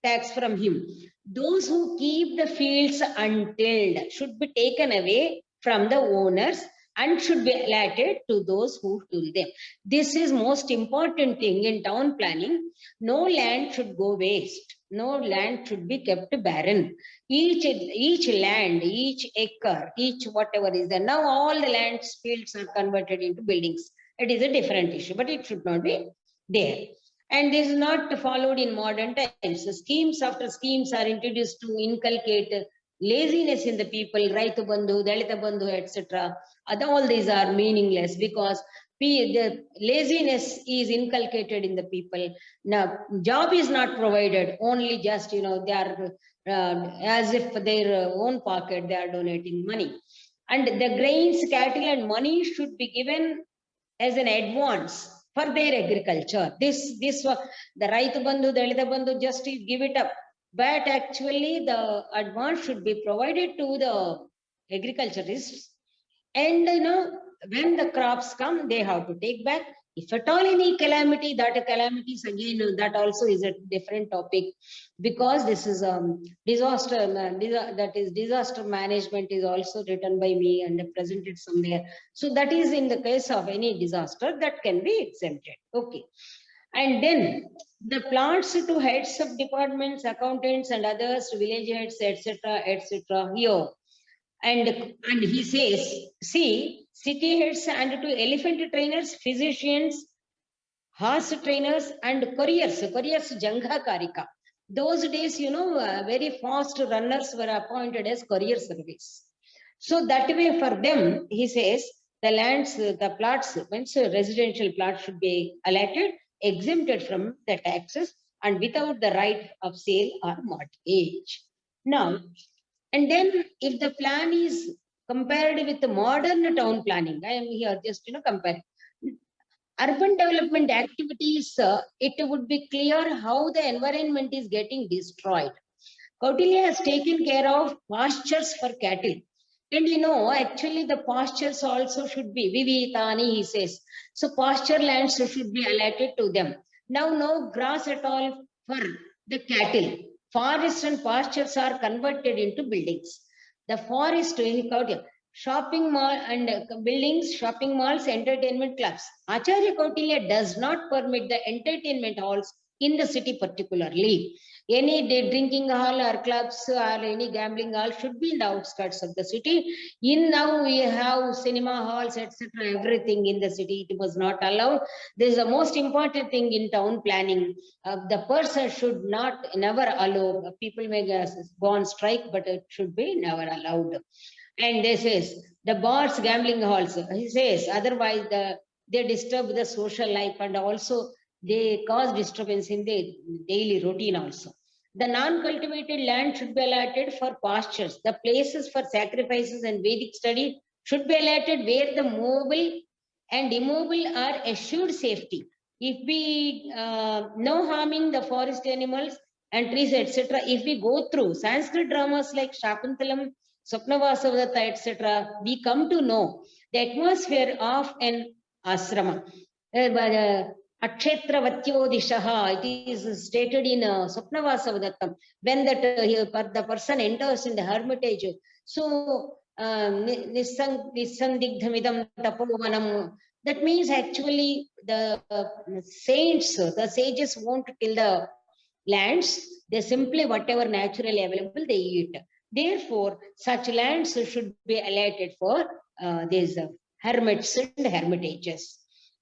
tax from him. Those who keep the fields untilled should be taken away from the owners and should be allotted to those who till them. This is most important thing in town planning. No land should go waste. No land should be kept barren. Each land, each acre, each whatever is there. Now all the land fields are converted into buildings. It is a different issue, but it should not be there. And this is not followed in modern times. Schemes after schemes are introduced to inculcate laziness in the people, Raitu Bandhu, Dalita Bandhu, etc. All these are meaningless because the laziness is inculcated in the people. Now, job is not provided, only just, they are as if their own pocket, they are donating money. And the grains, cattle and money should be given as an advance for their agriculture. This was the Raitu Bandhu, Dalita Bandhu, just to give it up. But actually the advance should be provided to the agriculturists. And when the crops come, they have to take back. If at all any calamity, that calamities again, that also is a different topic, because this is disaster, that is disaster management is also written by me and presented somewhere. So that is in the case of any disaster that can be exempted. Okay. And then the plots to heads of departments, accountants and others, village heads, etc. here. And he says, see, city heads and to elephant trainers, physicians, horse trainers and couriers Jangha Karika. Those days, very fast runners were appointed as courier service. So that way for them, he says, the lands, the plots, means residential plots should be allotted, exempted from the taxes and without the right of sale or mortgage. Now, and then if the plan is compared with the modern town planning, I am here just, comparing. Urban development activities, it would be clear how the environment is getting destroyed. Kautilya has taken care of pastures for cattle. And actually the pastures also should be Vivitani, he says. So pasture lands should be allotted to them. Now no grass at all for the cattle. Forests and pastures are converted into buildings. The forest, shopping mall and buildings, shopping malls, entertainment clubs. Acharya Kautilya does not permit the entertainment halls in the city particularly. Any drinking hall or clubs or any gambling hall should be in the outskirts of the city. In now we have cinema halls, etc. Everything in the city, it was not allowed. This is the most important thing in town planning. The person should not never allow. People may go on strike, but it should be never allowed. And they says the bars, gambling halls. He says otherwise they disturb the social life and also they cause disturbance in the daily routine also. The non-cultivated land should be allotted for pastures. The places for sacrifices and Vedic study should be allotted where the mobile and immobile are assured safety. If we no harming the forest animals and trees, etc. If we go through Sanskrit dramas like Shakuntalam, Swapnavasavadata, etc., we come to know the atmosphere of an asrama. Akshetra Vatyodishaha, it is stated in Swapnavasavadatam, when that the person enters in the hermitage. So, Nisandigdhamidam Tapovanam, that means actually the saints, the sages won't till the lands, they simply whatever naturally available, they eat. Therefore, such lands should be allotted for these hermits and hermitages.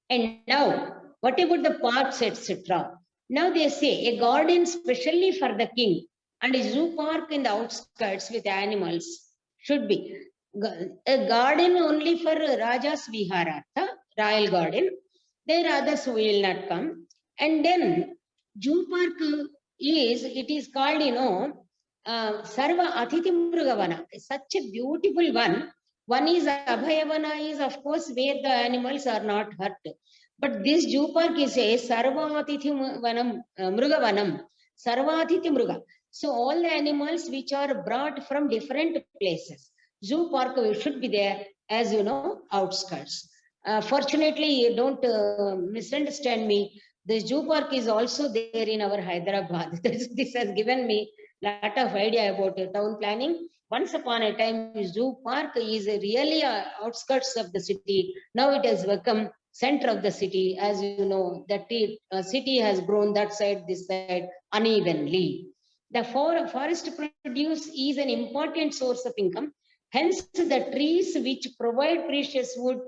And now, what about the parks, etc.? Now they say a garden specially for the king and a zoo park in the outskirts with animals should be. A garden only for Raja's Viharartha, royal garden. There others will not come. And then zoo park it is called, Sarva Atithi Mrugavana, such a beautiful one. One is Abhayavana, is of course where the animals are not hurt. But this zoo park is a Sarva Atithi Mrugavanam, Sarva Atithi Mruga. So all the animals which are brought from different places. Zoo park should be there, as you know, outskirts. Fortunately, don't misunderstand me. The zoo park is also there in our Hyderabad. This has given me a lot of idea about town planning. Once upon a time, zoo park is really outskirts of the city. Now it has become center of the city. As you know, the city has grown that side, this side unevenly. The forest produce is an important source of income. Hence, the trees which provide precious wood,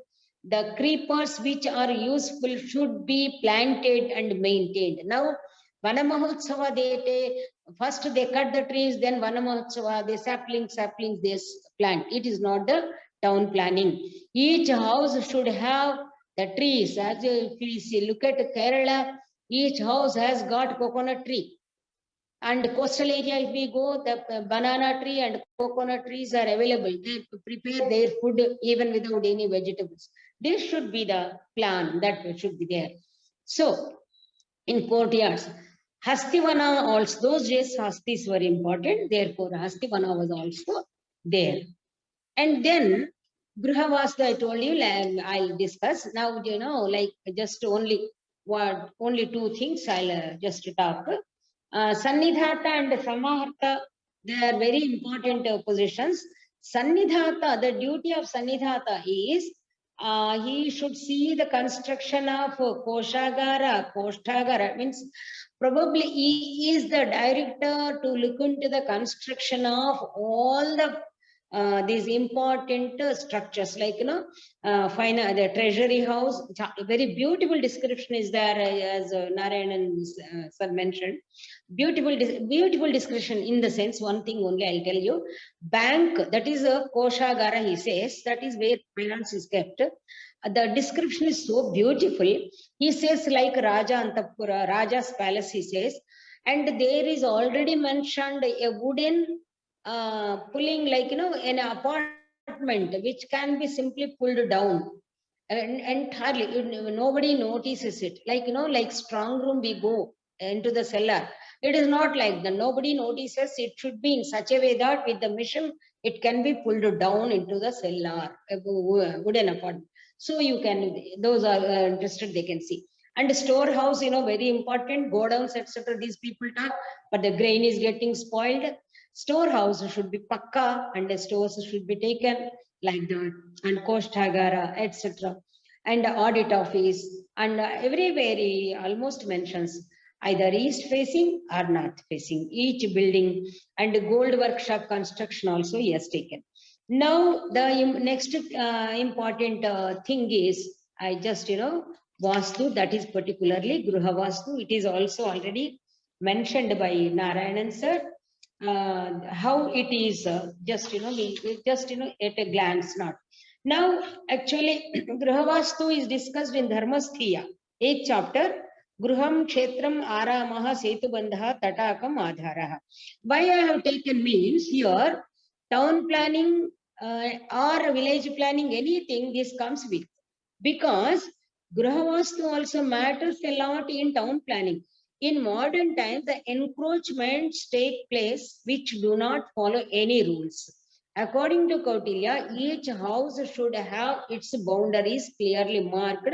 the creepers which are useful should be planted and maintained. Now, Vana Mahotsava, first they cut the trees, then Vana Mahotsava, they saplings, they plant. It is not the town planning. Each house should have the trees. As if we see, look at Kerala, each house has got coconut tree. And coastal area, if we go, the banana tree and coconut trees are available. They prepare their food even without any vegetables. This should be the plan that should be there. So, in courtyards, Hastivana also, those days Hastis were important, therefore Hastivana was also there. And then Grihavasta, I told you, I'll discuss. Now, like just only two things I'll just talk. Sannidhata and Samaharta, they are very important positions. Sannidhata, the duty of Sannidhata is he should see the construction of Koshtagara, means probably he is the director to look into the construction of all the these important structures, like the treasury house. A very beautiful description is there, as Narayanan sir mentioned. Beautiful description in the sense, one thing only I'll tell you. Bank, that is a Koshagara, he says, that is where finance is kept. The description is so beautiful. He says like Raja Antapura, Raja's palace, he says, and there is already mentioned a wooden pulling, like an apartment which can be simply pulled down entirely. Nobody notices it, like strong room we go into the cellar. It is not like that. Nobody notices. It should be in such a way that with the mission it can be pulled down into the cellar, a wooden apartment. So you can, those are interested, they can see. And storehouse, very important, godowns, etc. These people talk, but the grain is getting spoiled. Storehouse should be pakka, and the stores should be taken like that, and Koshtagara, etc. And the audit office, and everywhere he almost mentions either east facing or north facing each building, and gold workshop construction also he has taken. Now the next important thing is, I just Vastu, that is particularly Gruha Vastu. It is also already mentioned by Narayanan sir. How it is just at a glance, not now. Actually, Gruha Vastu is discussed in Dharmasthya, 8th chapter. Gruham Kshetram Aramaha Setubandha Tatakam Adharaha. Why I have taken means here town planning or village planning, anything this comes with, because Grahavastu also matters a lot in town planning. In modern times, the encroachments take place which do not follow any rules. According to Kautilya, each house should have its boundaries clearly marked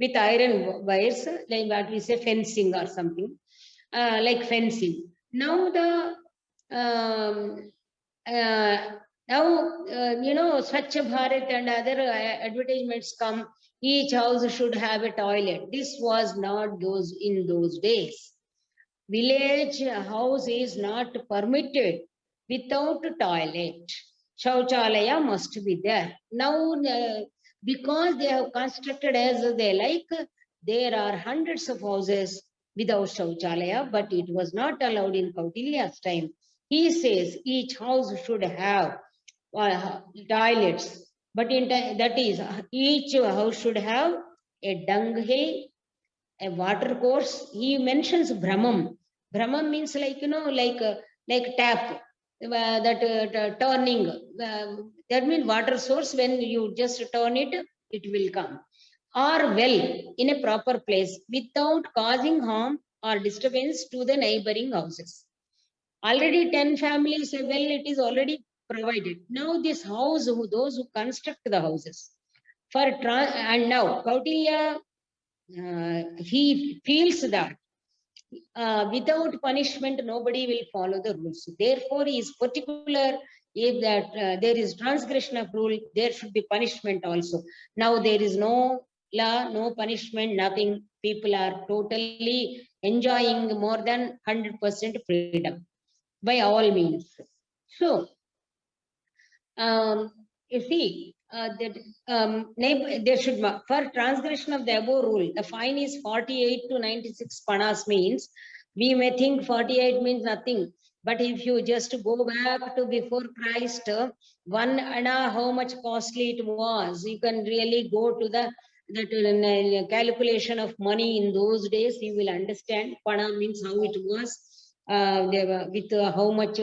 with iron wires, like what we say fencing or something, like fencing. Now the Swachh Bharat and other advertisements come. Each house should have a toilet. This was not those in those days. Village house is not permitted without toilet. Shauchalaya must be there. Now, because they have constructed as they like, there are hundreds of houses without Shauchalaya, but it was not allowed in Kautilya's time. He says each house should have toilets, but that is each house should have a dung-hill, a water course. He mentions Brahmam. Brahmam means like like tap, that turning. That means water source. When you just turn it, it will come. Or well in a proper place without causing harm or disturbance to the neighboring houses. Already 10 families, well, it is already provided. Now this house, those who construct the houses, and now Kautilya, he feels that without punishment, nobody will follow the rules. Therefore, he is particular, if that there is transgression of rule, there should be punishment also. Now there is no law, no punishment, nothing. People are totally enjoying more than 100% freedom by all means. So, you see, there should, for transgression of the above rule, the fine is 48 to 96 panas means, we may think 48 means nothing. But if you just go back to before Christ, 1 anna, how much costly it was, you can really go to the calculation of money in those days, you will understand. Pana means how it was. They were with how much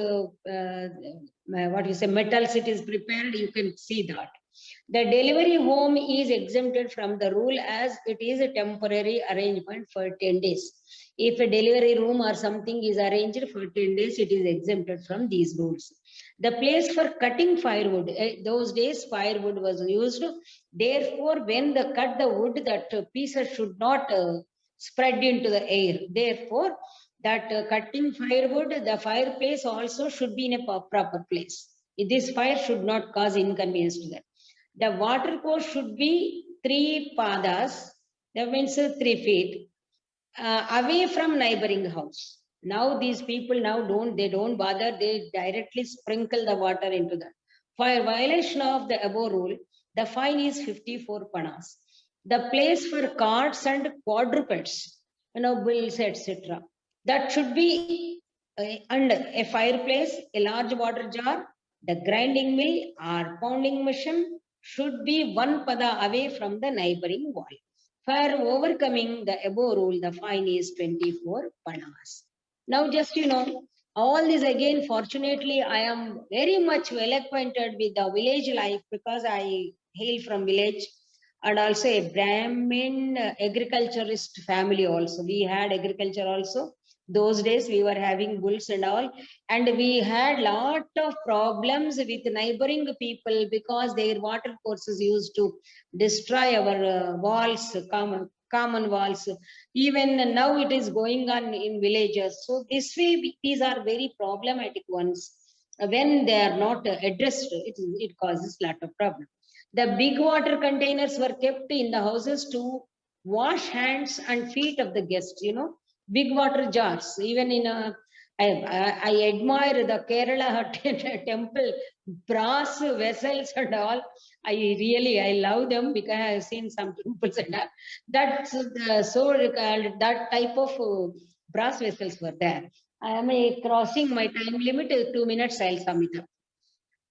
what you say metals it is prepared, you can see that. The delivery home is exempted from the rule as it is a temporary arrangement for 10 days. If a delivery room or something is arranged for 10 days, it is exempted from these rules. The place for cutting firewood, those days firewood was used. Therefore, when they cut the wood, that pieces should not spread into the air. Therefore, that cutting firewood, the fireplace also should be in a proper place. This fire should not cause inconvenience to them. The water course should be 3 padas, that means 3 feet, away from neighboring house. Now these people they don't bother, they directly sprinkle the water into that. For violation of the above rule, the fine is 54 panas. The place for carts and quadrupeds, bills, etc. That should be under a fireplace, a large water jar, the grinding mill or pounding machine should be 1 pada away from the neighboring wall. For overcoming the above rule, the fine is 24 panas. Now just all this again, fortunately, I am very much well acquainted with the village life because I hail from village, and also a Brahmin agriculturist family also. We had agriculture also. Those days we were having bulls and all, and we had lot of problems with neighboring people because their water courses used to destroy our walls, common walls. Even now it is going on in villages. So this way, these are very problematic ones. When they are not addressed, it causes lot of problem. The big water containers were kept in the houses to wash hands and feet of the guests, big water jars. Even in I admire the Kerala temple brass vessels and all. I love them because I have seen some temples and all. That's that type of brass vessels were there. I am crossing my time limit, 2 minutes, I'll sum it up.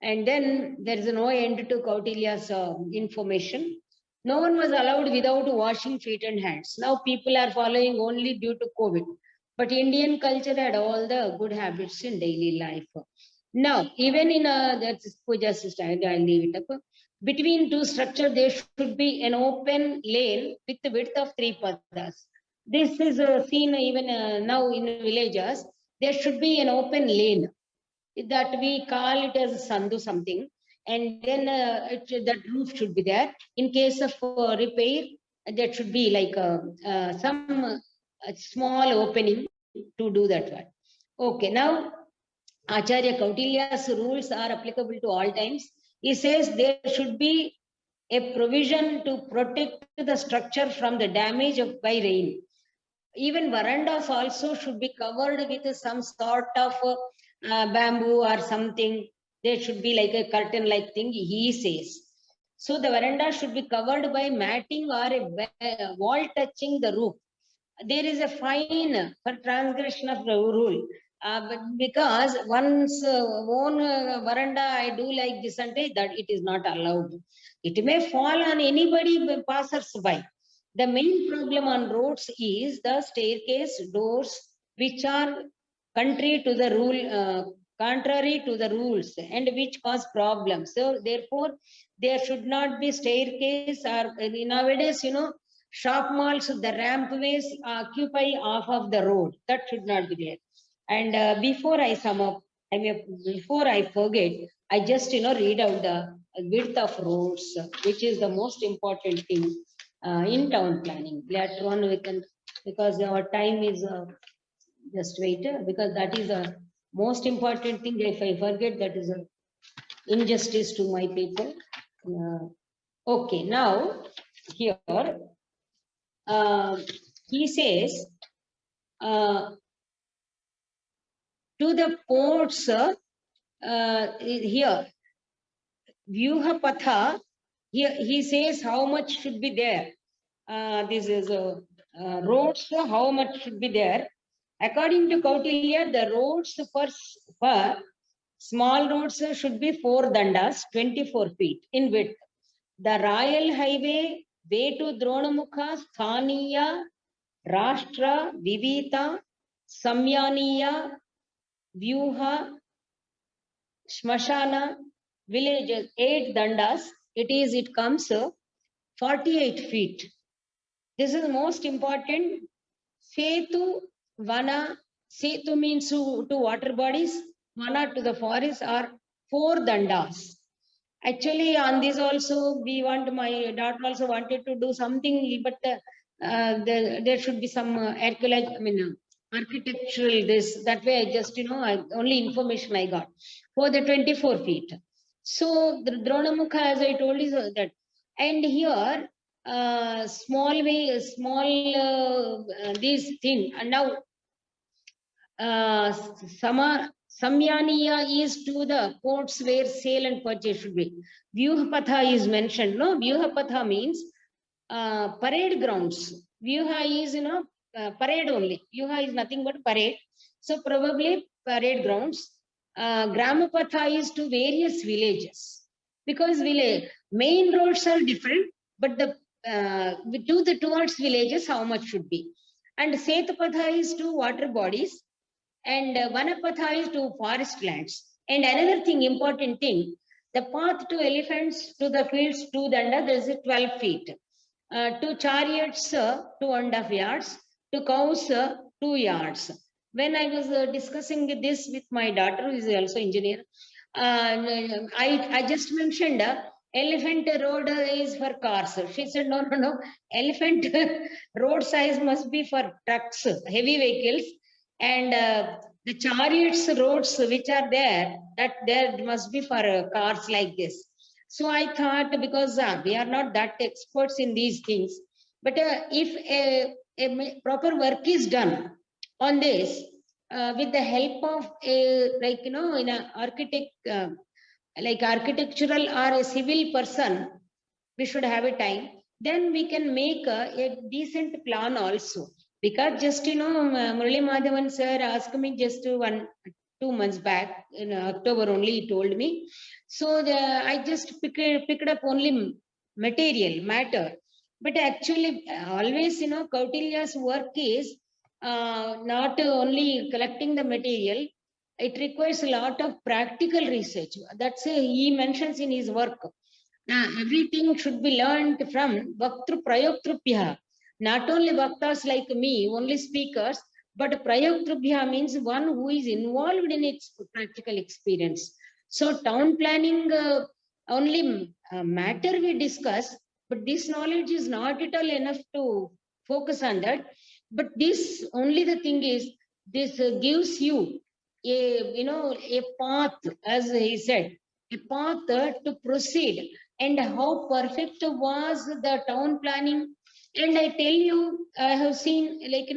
And then there is no end to Kautilya's information. No one was allowed without washing feet and hands. Now people are following only due to COVID. But Indian culture had all the good habits in daily life. Now, even in that's puja system, I'll leave it up. Between two structures, there should be an open lane with the width of 3 padas. This is seen even now in villages. There should be an open lane that we call it as sandu something, and then that roof should be there. In case of repair, there should be like some small opening to do that one. Okay, now Acharya Kautilya's rules are applicable to all times. He says there should be a provision to protect the structure from the damage by rain. Even verandas also should be covered with some sort of bamboo or something. There should be like a curtain like thing, he says. So the veranda should be covered by matting or a wall touching the roof. There is a fine for transgression of the rule. But because one's own veranda, I do like this and that, it is not allowed. It may fall on anybody passers by. The main problem on roads is the staircase doors, which are contrary to the rules and which cause problems. So therefore, there should not be staircase or nowadays, shop malls, the rampways occupy half of the road. That should not be there. And before I sum up, before I forget, I just read out the width of roads, which is the most important thing in town planning. Later on we can, because our time is just wait, because that is the most important thing. If I forget, that is an injustice to my people. Okay, now here he says to the ports here, Vyuha Patha, here he says how much should be there. This is roads, how much should be there. According to Kautilya, the roads for small roads should be 4 dandas, 24 feet in width. The Royal Highway, way to Dronamukha, Sthaniya, Rashtra, Vivita, Samyaniya, Vyuha, Shmashana, villages, 8 dandas. It comes 48 feet. This is most important. Setu, Vana, Setu means to water bodies, Vana to the forest are 4 dandas. Actually, on this also, my daughter also wanted to do something, but there should be some architectural this. That way I just, only information I got for the 24 feet. So the Dronamukha, as I told you that, and here, this thing, and now Samyaniya is to the ports where sale and purchase should be. Vyuhapatha is mentioned. No, Vyuhapatha means parade grounds. Vyuha is, parade only. Vyuha is nothing but parade. So probably parade grounds. Gramapatha is to various villages. Because main roads are different, but towards villages, how much should be. And Setupatha is to water bodies. And Vanapatha is to forest lands. And another thing, important thing, the path to elephants to the fields, 2 danda, there is 12 feet. To chariots, 2.5 yards. To cows, 2 yards. When I was discussing this with my daughter, who is also engineer, I just mentioned elephant road is for cars. She said, no, no, no. Elephant road size must be for trucks, heavy vehicles, and the chariots roads which are there, that there must be for cars like this. So I thought, because we are not that experts in these things, but if a proper work is done on this, with the help of a, like, in a architect, like architectural or a civil person, we should have a time, then we can make a decent plan also. Because just, Murali Madhavan sir asked me just 2 months back, in October only, he told me. So I just picked up only matter. But actually, always, Kautilya's work is not only collecting the material, it requires a lot of practical research. That's he mentions in his work. Everything should be learned from Vaktru Prayoktrupya. Not only Vaktas like me, only speakers, but Prayoktrupya means one who is involved in its practical experience. So town planning only matter we discuss, but this knowledge is not at all enough to focus on that. But this, only the thing is, this gives you a path, as he said, a path to proceed. And how perfect was the town planning. And I tell you, I have seen, like,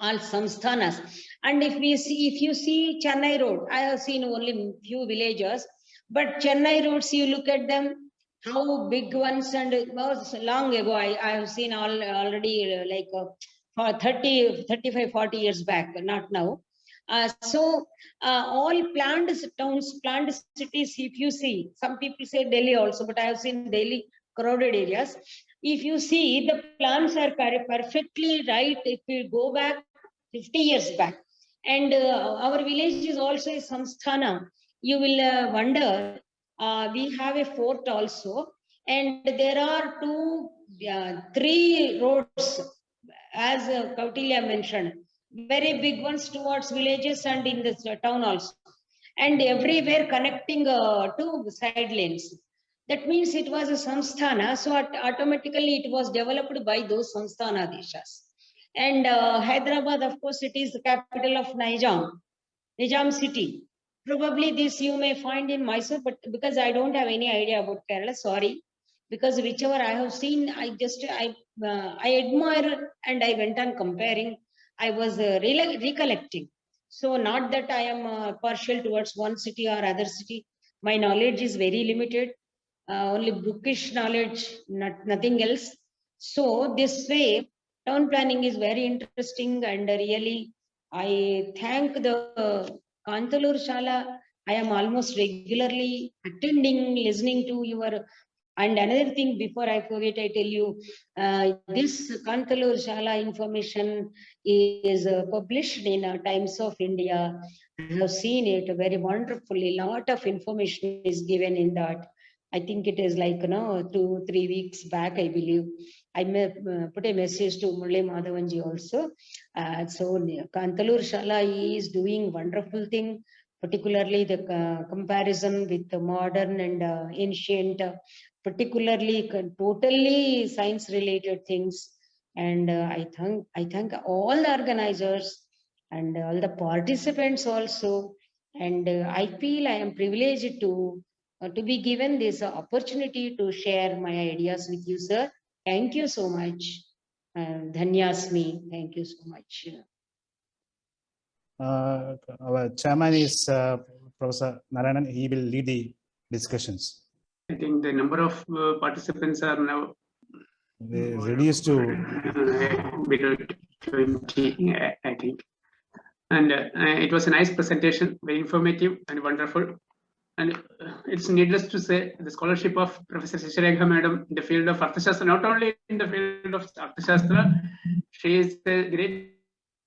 all samsthanas. And if you see Chennai road, I have seen only few villages, but Chennai roads, you look at them, how big ones, and it was long ago. I have seen already, like, for 30, 35, 40 years back, not now. All planned towns, planned cities, if you see, some people say Delhi also, but I have seen Delhi crowded areas. If you see, the plans are perfectly right if we go back 50 years back. And our village is also a samsthana. You will wonder, we have a fort also, and there are 3 roads, as Kautilya mentioned, very big ones towards villages and in the town also, and everywhere connecting to side lanes. That means it was a samsthana, so automatically it was developed by those samsthana deshas. And Hyderabad, of course, it is the capital of Nizam city. Probably this you may find in Mysore, but because I don't have any idea about Kerala, sorry. Because whichever I have seen, I admire, and I went on comparing. I was recollecting. So not that I am partial towards one city or other city. My knowledge is very limited, only bookish knowledge, nothing else. So this way, town planning is very interesting, and really, I thank the Kantalur Shala. I am almost regularly attending, listening to your. And another thing, before I forget, I tell you, this Kantalur Shala information is published in Times of India. I have seen it very wonderfully. Lot of information is given in that. I think it is like 2-3 weeks back, I believe. I may put a message to Murali Madhavanji also. So Kantalur Shala is doing wonderful thing, particularly the comparison with the modern and ancient, particularly totally science related things. And I thank all the organizers and all the participants also. And I feel I am privileged to be given this opportunity to share my ideas with you, sir. Thank you so much. Dhanyasmi. Thank you so much. Our chairman is Professor Narayanan. He will lead the discussions. I think the number of participants are now Reduced to below 20, I think. And it was a nice presentation, very informative and wonderful. And it's needless to say, the scholarship of Professor Sisharekha Madam in the field of Arthashastra, not only in the field of Arthashastra, she is a great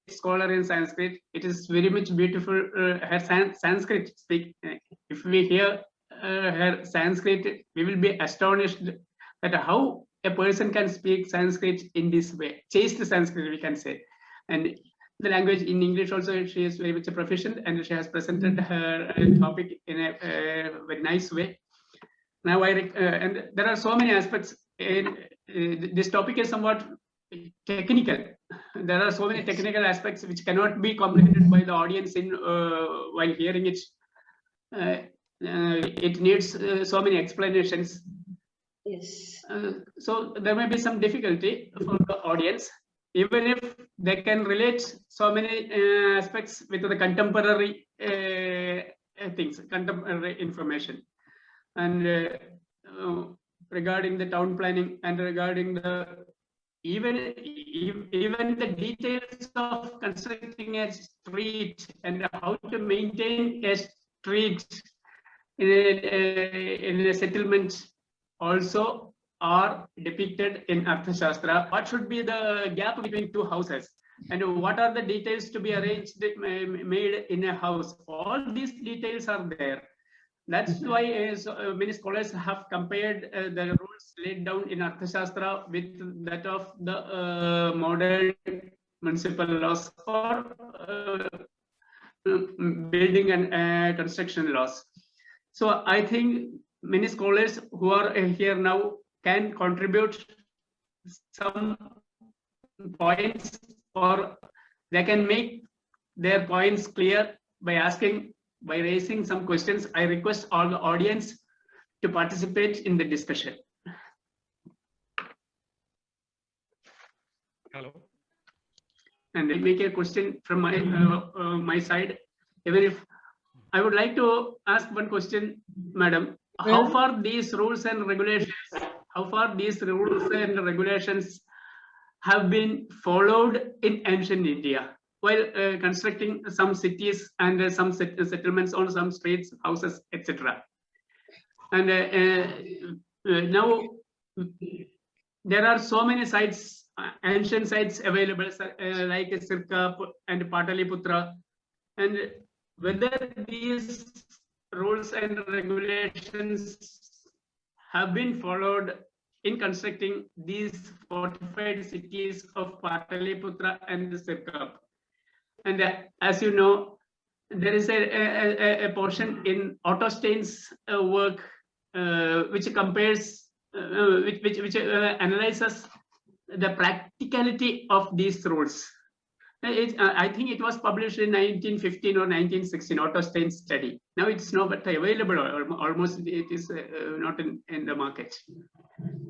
scholar in Sanskrit. It is very much beautiful. Her Sanskrit speak. If we hear her Sanskrit, we will be astonished at how a person can speak Sanskrit in this way. Chaste Sanskrit, we can say. And the language in English also, she is very much a proficient, and she has presented her topic in a very nice way. now and there are so many aspects in this topic is somewhat technical. There are so many technical aspects which cannot be comprehended by the audience in while hearing it. It needs so many explanations. Yes. So there may be some difficulty for the audience, even if they can relate so many aspects with the contemporary things, contemporary information. And regarding the town planning and regarding the even the details of constructing a street and how to maintain a street in a settlement also are depicted in Arthashastra. What should be the gap between two houses? And what are the details to be arranged, made in a house? All these details are there. That's why many scholars have compared the rules laid down in Arthashastra with that of the modern municipal laws or building and construction laws. So I think many scholars who are here now can contribute some points, or they can make their points clear by raising some questions. I request all the audience to participate in the discussion. Hello. And I make a question from my side. Even if I would like to ask one question, madam, how far these rules and regulations, have been followed in ancient India while constructing some cities and some settlements on some streets, houses, etc. And now there are so many sites, ancient sites available, like Sirka and Pataliputra, and whether these rules and regulations have been followed in constructing these fortified cities of Pataliputra and Sirka. And as you know, there is a portion in Otto Stein's work which compares, which analyzes the practicality of these rules. I think it was published in 1915 or 1916, Otto Stein's study. Now it's not available, or almost it is not in the market.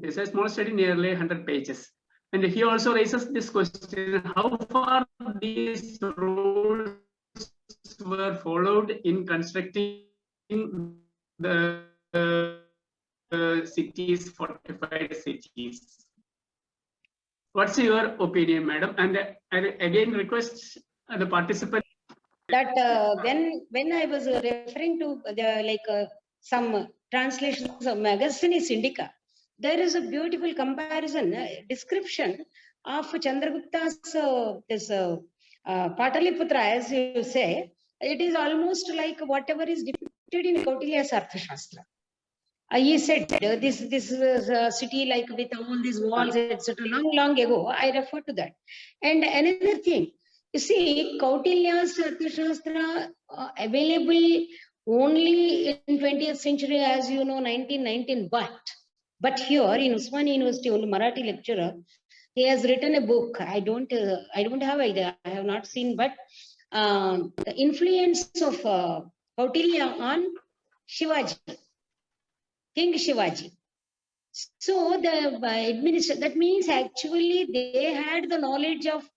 It's a small study, nearly 100 pages. And he also raises this question, how far these rules were followed in constructing the cities, fortified cities. What's your opinion, madam? And I again request the participants. That when I was referring to the some translations of Megasthenes Indica, there is a beautiful comparison, description of Chandragupta's this Pataliputra, as you say. It is almost like whatever is depicted in Kautilya's Arthashastra. He said this is a city like with all these walls, etc. Long ago, I refer to that. And another thing, you see, Kautilya's Arthashastra available only in 20th century, as you know, 1919. But here in Usmania University, only Marathi lecturer, he has written a book. I don't have idea. I have not seen, but the influence of Kautilya on Shivaji. King Shivaji. So the that means actually they had the knowledge of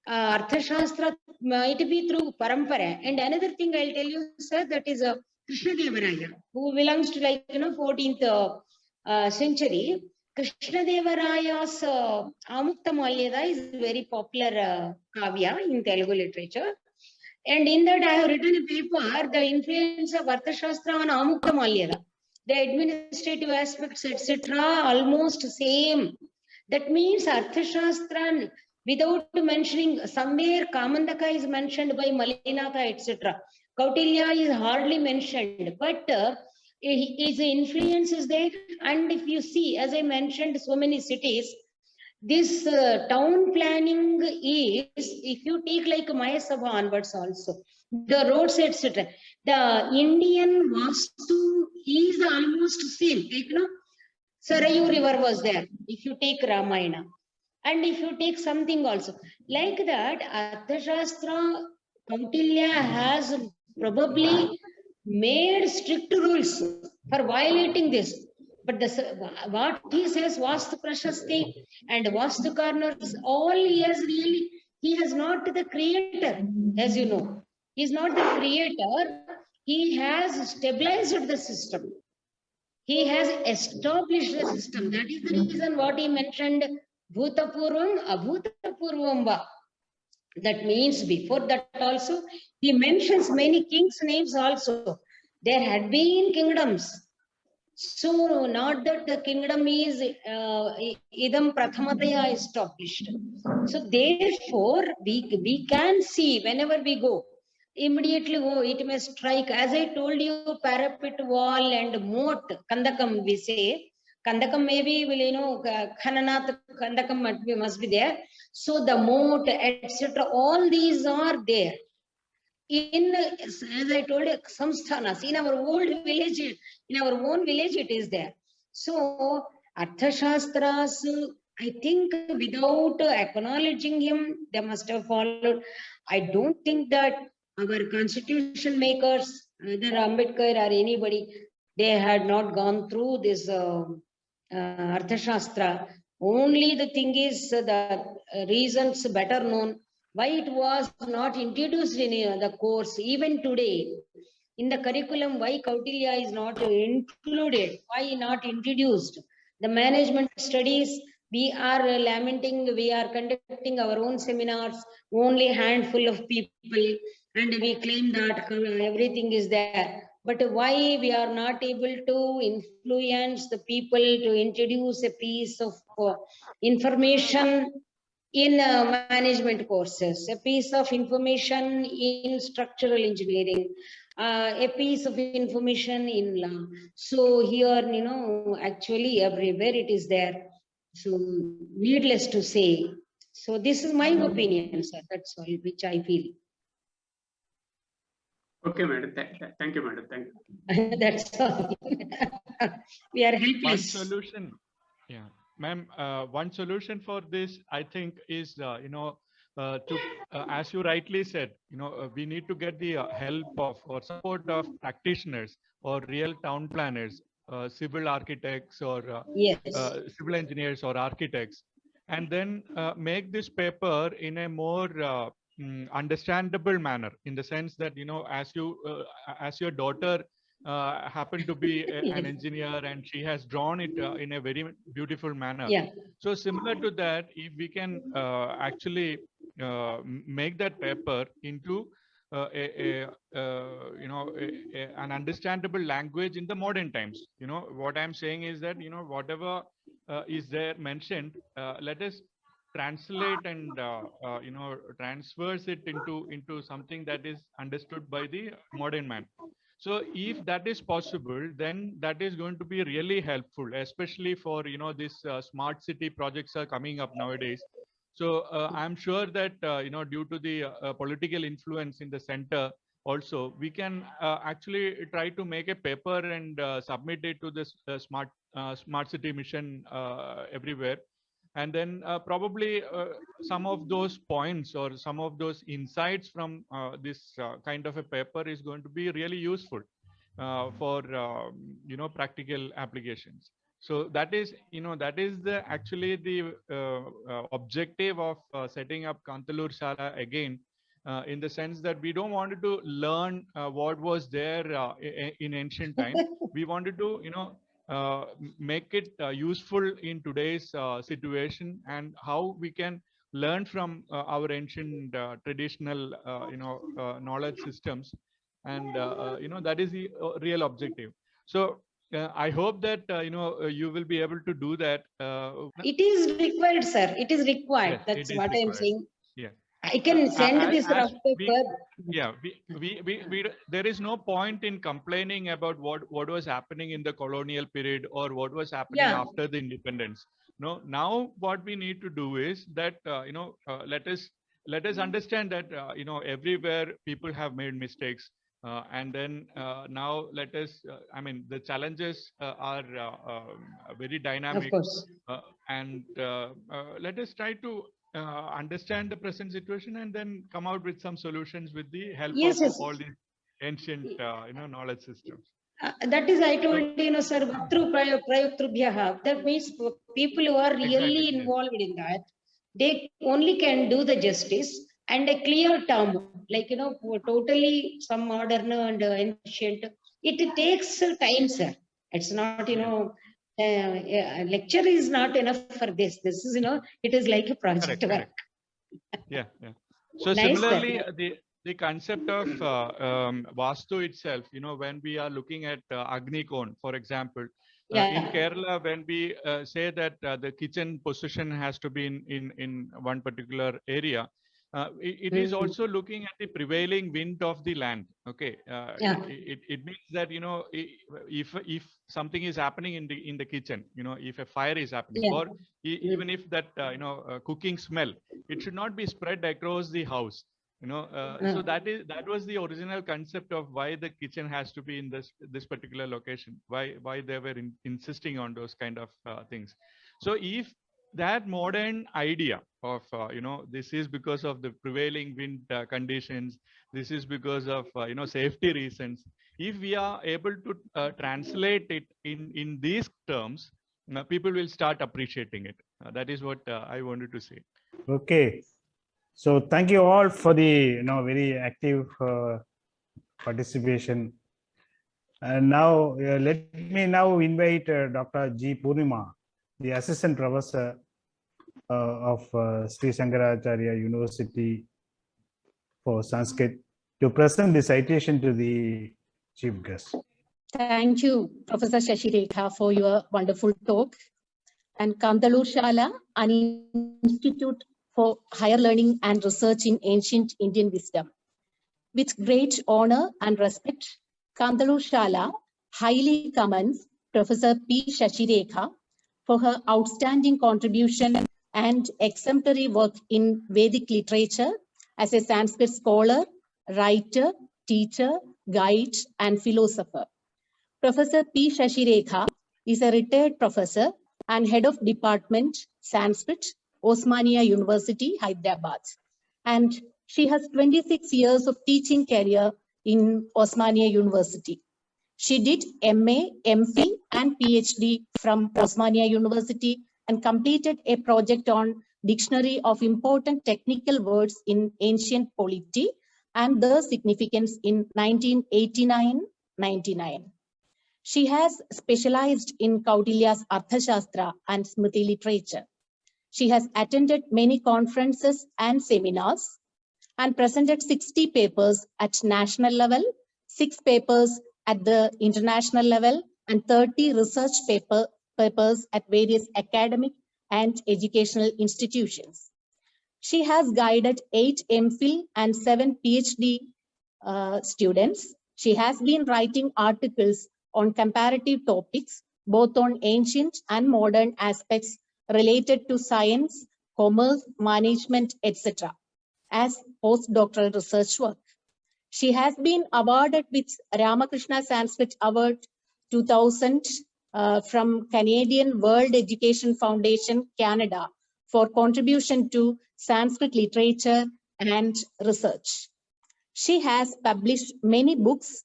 Arthashastra, might be through Parampara. And another thing I'll tell you, sir, that is Krishnadevaraya, who belongs to 14th century. Krishnadevaraya's Amukta Malyada is very popular kavya in Telugu literature. And in that I have written a paper, the influence of Arthashastra on Amukta Malyada. The administrative aspects, etc., almost same. That means Arthashastra, without mentioning, somewhere Kamandaka is mentioned by Malinatha, etc. Kautilya is hardly mentioned, but his influence is there. And if you see, as I mentioned, so many cities, this town planning is, if you take like Mayasabha onwards also, the roads, etc. The Indian Vastu is almost same. Like, you know, Sarayu River was there. If you take Ramayana, and if you take something also like that, Arthashastra, Kautilya has probably made strict rules for violating this. But what he says, Vastu Prashasti and Vastu Corners, all he has really, he is not the creator, as you know. He is not the creator. He has stabilized the system. He has established a system. That is the reason what he mentioned, Bhutapurvam, Abhutapurvam va. That means before that also, he mentions many kings' names also. There had been kingdoms. So not that the kingdom is idam prathamataya established. So therefore, we can see whenever we go, immediately go, it may strike. As I told you, parapet wall and moat, Kandakam we say. Kandakam maybe will, you know, Khananath Kandakam must be there. So the moat, etc., all these are there. In, as I told you, samsthanas, in our old village, in our own village, it is there. So, Arthashastras, I think without acknowledging him, they must have followed. I don't think that our constitution makers, either Ambedkar or anybody, they had not gone through this Arthashastra. Only the thing is the reasons better known why it was not introduced in the course. Even today in the curriculum, why Kautilya is not included, why not introduced. The management studies, we are lamenting, we are conducting our own seminars, only handful of people, and we claim that everything is there. But why we are not able to influence the people to introduce a piece of information in management courses, a piece of information in structural engineering, a piece of information in law. So here, you know, actually everywhere it is there. So needless to say. So this is my opinion, sir. That's all which I feel. Okay, madam. Thank you, madam. Thank you. That's all. We are One helpless. solution, yeah, ma'am. One solution for this, I think, is as you rightly said, we need to get the help of or support of practitioners or real town planners, civil architects or Yes. civil engineers or architects, and then make this paper in a more understandable manner, in the sense that, as your daughter happened to be an engineer and she has drawn it in a very beautiful manner. Yeah. So similar to that, if we can actually make that paper into an understandable language in the modern times. What I'm saying is that, whatever is there mentioned, let us translate and transverse it into something that is understood by the modern man. So if that is possible, then that is going to be really helpful, especially for, this smart city projects are coming up nowadays. So I'm sure that, due to the political influence in the center, also, we can actually try to make a paper and submit it to this smart city mission everywhere. And then probably some of those points or some of those insights from this kind of a paper is going to be really useful for practical applications. So that is the actually the objective of setting up Kantalur Shala again, in the sense that we don't wanted to learn what was there in ancient times. We wanted to make it useful in today's situation, and how we can learn from our ancient traditional knowledge systems, and that is the real objective. So I hope that you will be able to do that. It is required, sir. It is required. Yes, That's it is what I'm required. saying. Yeah. I can send this rough paper. There is no point in complaining about what was happening in the colonial period or what was happening after the independence. No, now what we need to do is that let us let us understand that, you know, everywhere people have made mistakes. And then now let us, I mean, the challenges are very Of dynamic. course. And let us try to understand the present situation and then come out with some solutions with the help Yes, of yes. all these ancient, you know, knowledge systems. That is, I told you know, sir, Vatru Prayoktrubyah. That means people who are really Exactly, yes. involved in that, they only can do the justice and a clear term, like, you know, totally some modern and ancient. It takes time, sir. It's not, you Yes. know, lecture is not enough for this. This is, you know, it is like a project Correct, work. correct. Yeah, yeah. So Nice, sir. similarly, the concept of Vastu itself, you know, when we are looking at Agni Kon, for example, in Yeah. Kerala, when we say that the kitchen position has to be in one particular area, it is also looking at the prevailing wind of the land. Okay, Yeah. it means that, you know, if something is happening in the kitchen, you know, if a fire is happening, Yeah. or even if that you know, cooking smell, it should not be spread across the house. You know, so that was the original concept of why the kitchen has to be in this particular location. Why they were insisting on those kind of things. So if that modern idea of you know, this is because of the prevailing wind conditions, this is because of you know, safety reasons, if we are able to translate it in these terms, people will start appreciating it. That is what I wanted to say. Okay. So thank you all for the, you know, very active participation. And now let me now invite Dr. G. Purnima, the Assistant Professor of Sri Shankaracharya University for Sanskrit, to present the citation to the chief guest. Thank you, Professor Shashi Rekha, for your wonderful talk. And Kandalur Shala, an institute for higher learning and research in ancient Indian wisdom. With great honor and respect, Kandalur Shala highly commends Professor P. Shashi Rekha for her outstanding contribution and exemplary work in Vedic literature as a Sanskrit scholar, writer, teacher, guide, and philosopher. Professor P. Shashi Rekha is a retired professor and head of department Sanskrit, Osmania University, Hyderabad. And she has 26 years of teaching career in Osmania University. She did MA, MPhil, and PhD from Osmania University and completed a project on Dictionary of Important Technical Words in Ancient Polity and their significance in 1989-99. She has specialized in Kautilya's Arthashastra and Smriti literature. She has attended many conferences and seminars and presented 60 papers at national level, 6 papers at the international level, and 30 research papers at various academic and educational institutions. She has guided 8 MPhil and 7 PhD students. She has been writing articles on comparative topics, both on ancient and modern aspects related to science, commerce, management, etc., as postdoctoral research work. She has been awarded with Ramakrishna Sanskrit Award 2000 from Canadian World Education Foundation, Canada, for contribution to Sanskrit literature and research. She has published many books,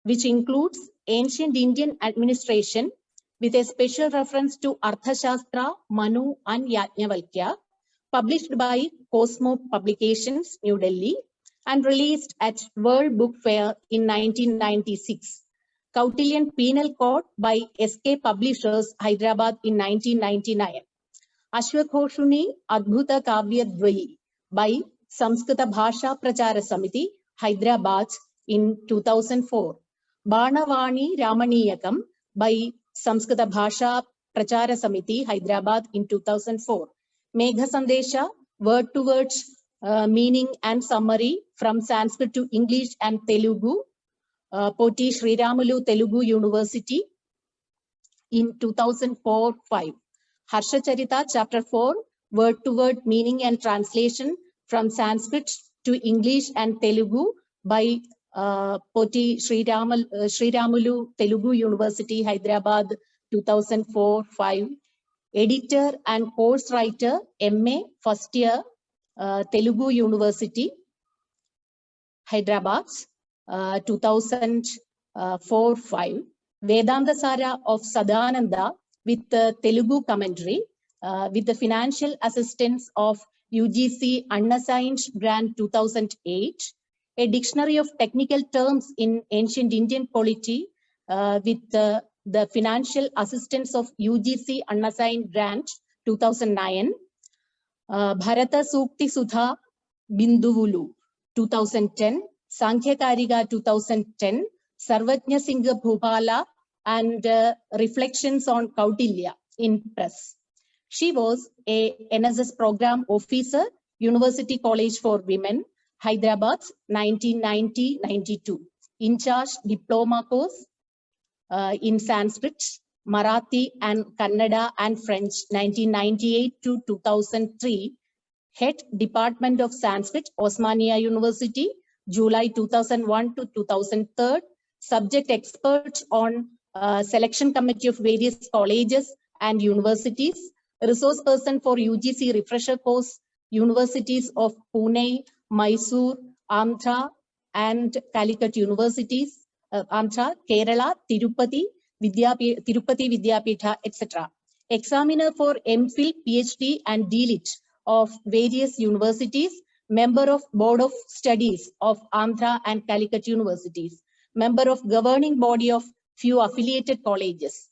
which includes Ancient Indian Administration, with a special reference to Arthashastra, Manu, and Yajnavalkya, published by Cosmo Publications, New Delhi, and released at World Book Fair in 1996. Kautilyan Penal Code by SK Publishers, Hyderabad in 1999. Ashwaghoshuni Adbhuta Kavya Dvayi by Samskrita Bhasha Prachara Samiti, Hyderabad in 2004. Banavani Ramaniyakam by Samskrita Bhasha Prachara Samiti, Hyderabad in 2004. Megha Sandesha, word-to-word meaning and summary from Sanskrit to English and Telugu, Poti Sriramalu Telugu University in 2004-5. Harsha Charita, chapter 4, word-to-word meaning and translation from Sanskrit to English and Telugu by Poti Sriramulu Telugu University, Hyderabad, 2004-5. Editor and course writer, MA, first year, Telugu University, Hyderabad, 2004-5. Vedanta Sara of Sadananda with the Telugu commentary, with the financial assistance of UGC Unassigned Grant 2008. A dictionary of technical terms in ancient Indian polity, with the financial assistance of UGC Unassigned Grant 2009. Bharata Sukti Sudha Binduvulu 2010, Sankhya Kariga 2010, Sarvajna Singha Bhupala, and Reflections on Kautilya in press. She was a NSS program officer, University College for Women, Hyderabad, 1990-92. In charge diploma course in Sanskrit, Marathi and Kannada and French, 1998 to 2003. Head Department of Sanskrit, Osmania University, July 2001 to 2003. Subject expert on selection committee of various colleges and universities. Resource person for UGC refresher course, universities of Pune, Mysore, Andhra and Calicut universities, Andhra, Kerala, Tirupati Vidyapitha, etc. Examiner for MPhil, PhD and DLit of various universities, member of Board of Studies of Andhra and Calicut universities, member of governing body of few affiliated colleges.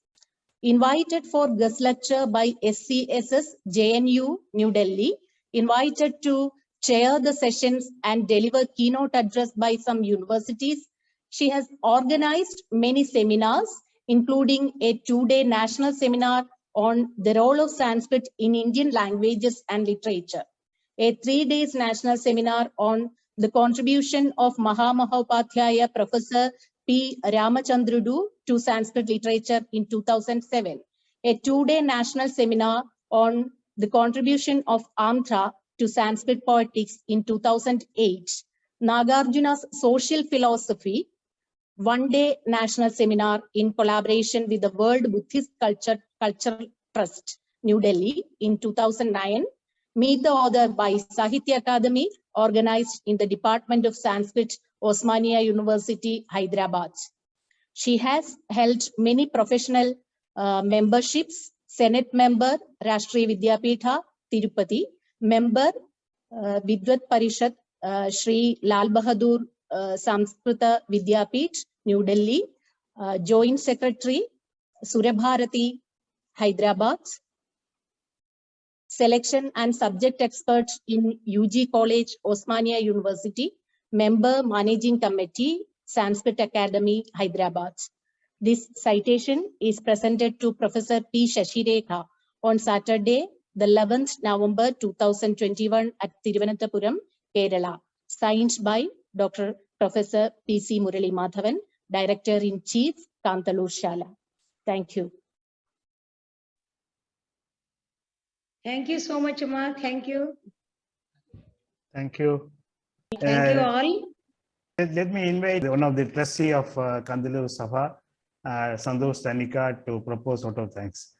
Invited for guest lecture by SCSS, JNU, New Delhi, invited to chair the sessions and deliver keynote address by some universities. She has organized many seminars, including a 2-day national seminar on the role of Sanskrit in Indian languages and literature, a 3-day national seminar on the contribution of Mahamahopadhyaya Professor P. Ramachandrudu to Sanskrit literature in 2007, a 2-day national seminar on the contribution of Andhra to Sanskrit poetics in 2008, Nagarjuna's social philosophy, 1-day national seminar in collaboration with the World Buddhist Cultural Trust, New Delhi in 2009, Meet the Author by Sahitya Akademi, organized in the Department of Sanskrit, Osmania University, Hyderabad. She has held many professional memberships, Senate member, Rashtriya Vidyapitha, Tirupati, member, Vidvat Parishad, Shri Lal Bahadur Samskrita Vidyapith, New Delhi, Joint Secretary, Surabharati, Hyderabad, selection and subject expert in UG College, Osmania University, member, Managing Committee, Sanskrit Academy, Hyderabad. This citation is presented to Professor P. Shashirekha on Saturday, the 11th November 2021 at Thiruvananthapuram, Kerala, signed by Dr. Professor P.C. Murali Madhavan, Director-in-Chief, Kantalur Shala. Thank you. Thank you so much, Amma. Thank you. Thank you. Thank you all. Let me invite one of the trustee of Kandalur Sabha, Santosh Tanika, to propose vote of thanks.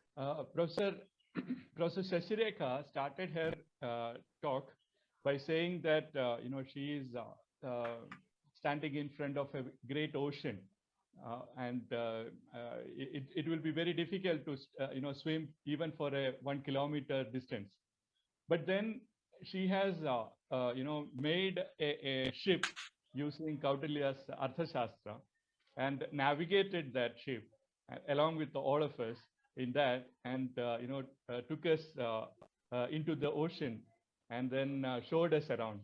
Professor Shashirekha started her talk by saying that she is standing in front of a great ocean, and it will be very difficult to swim even for a 1 kilometer distance. But then she has made a ship using Kautilya's Arthashastra and navigated that ship along with all of us in that, and took us into the ocean and then showed us around.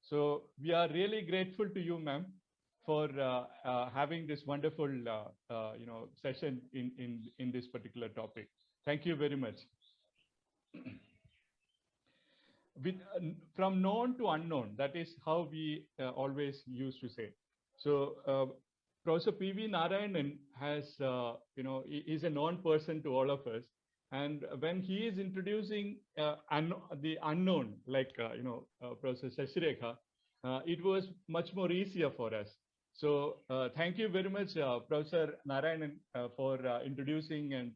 So we are really grateful to you, ma'am, for having this wonderful session in this particular topic. Thank you very much. From known to unknown, that is how we always used to say. So Professor P.V. Narayanan has, is a known person to all of us. And when he is introducing the unknown, like Professor Shashirekha, it was much more easier for us. So thank you very much, Professor Narayanan, for introducing and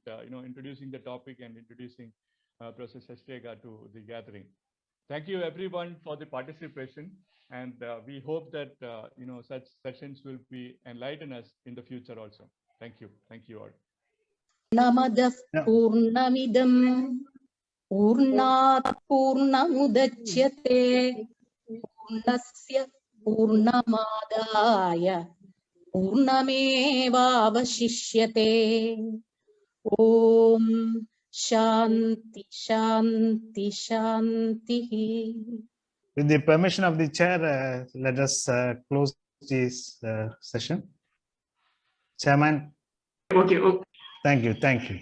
introducing the topic and introducing Professor Shashirekha to the gathering. Thank you everyone for the participation, and we hope that such sessions will be enlighten us in the future also. Thank you all. Namadah Yeah. Purnamidam Purnat Purnamudachyate Purnasya Purnamadaya Purnamevavashishyate. Om Shanti Shanti Shanti. With the permission of the chair, let us close this session. Chairman, Okay. thank you.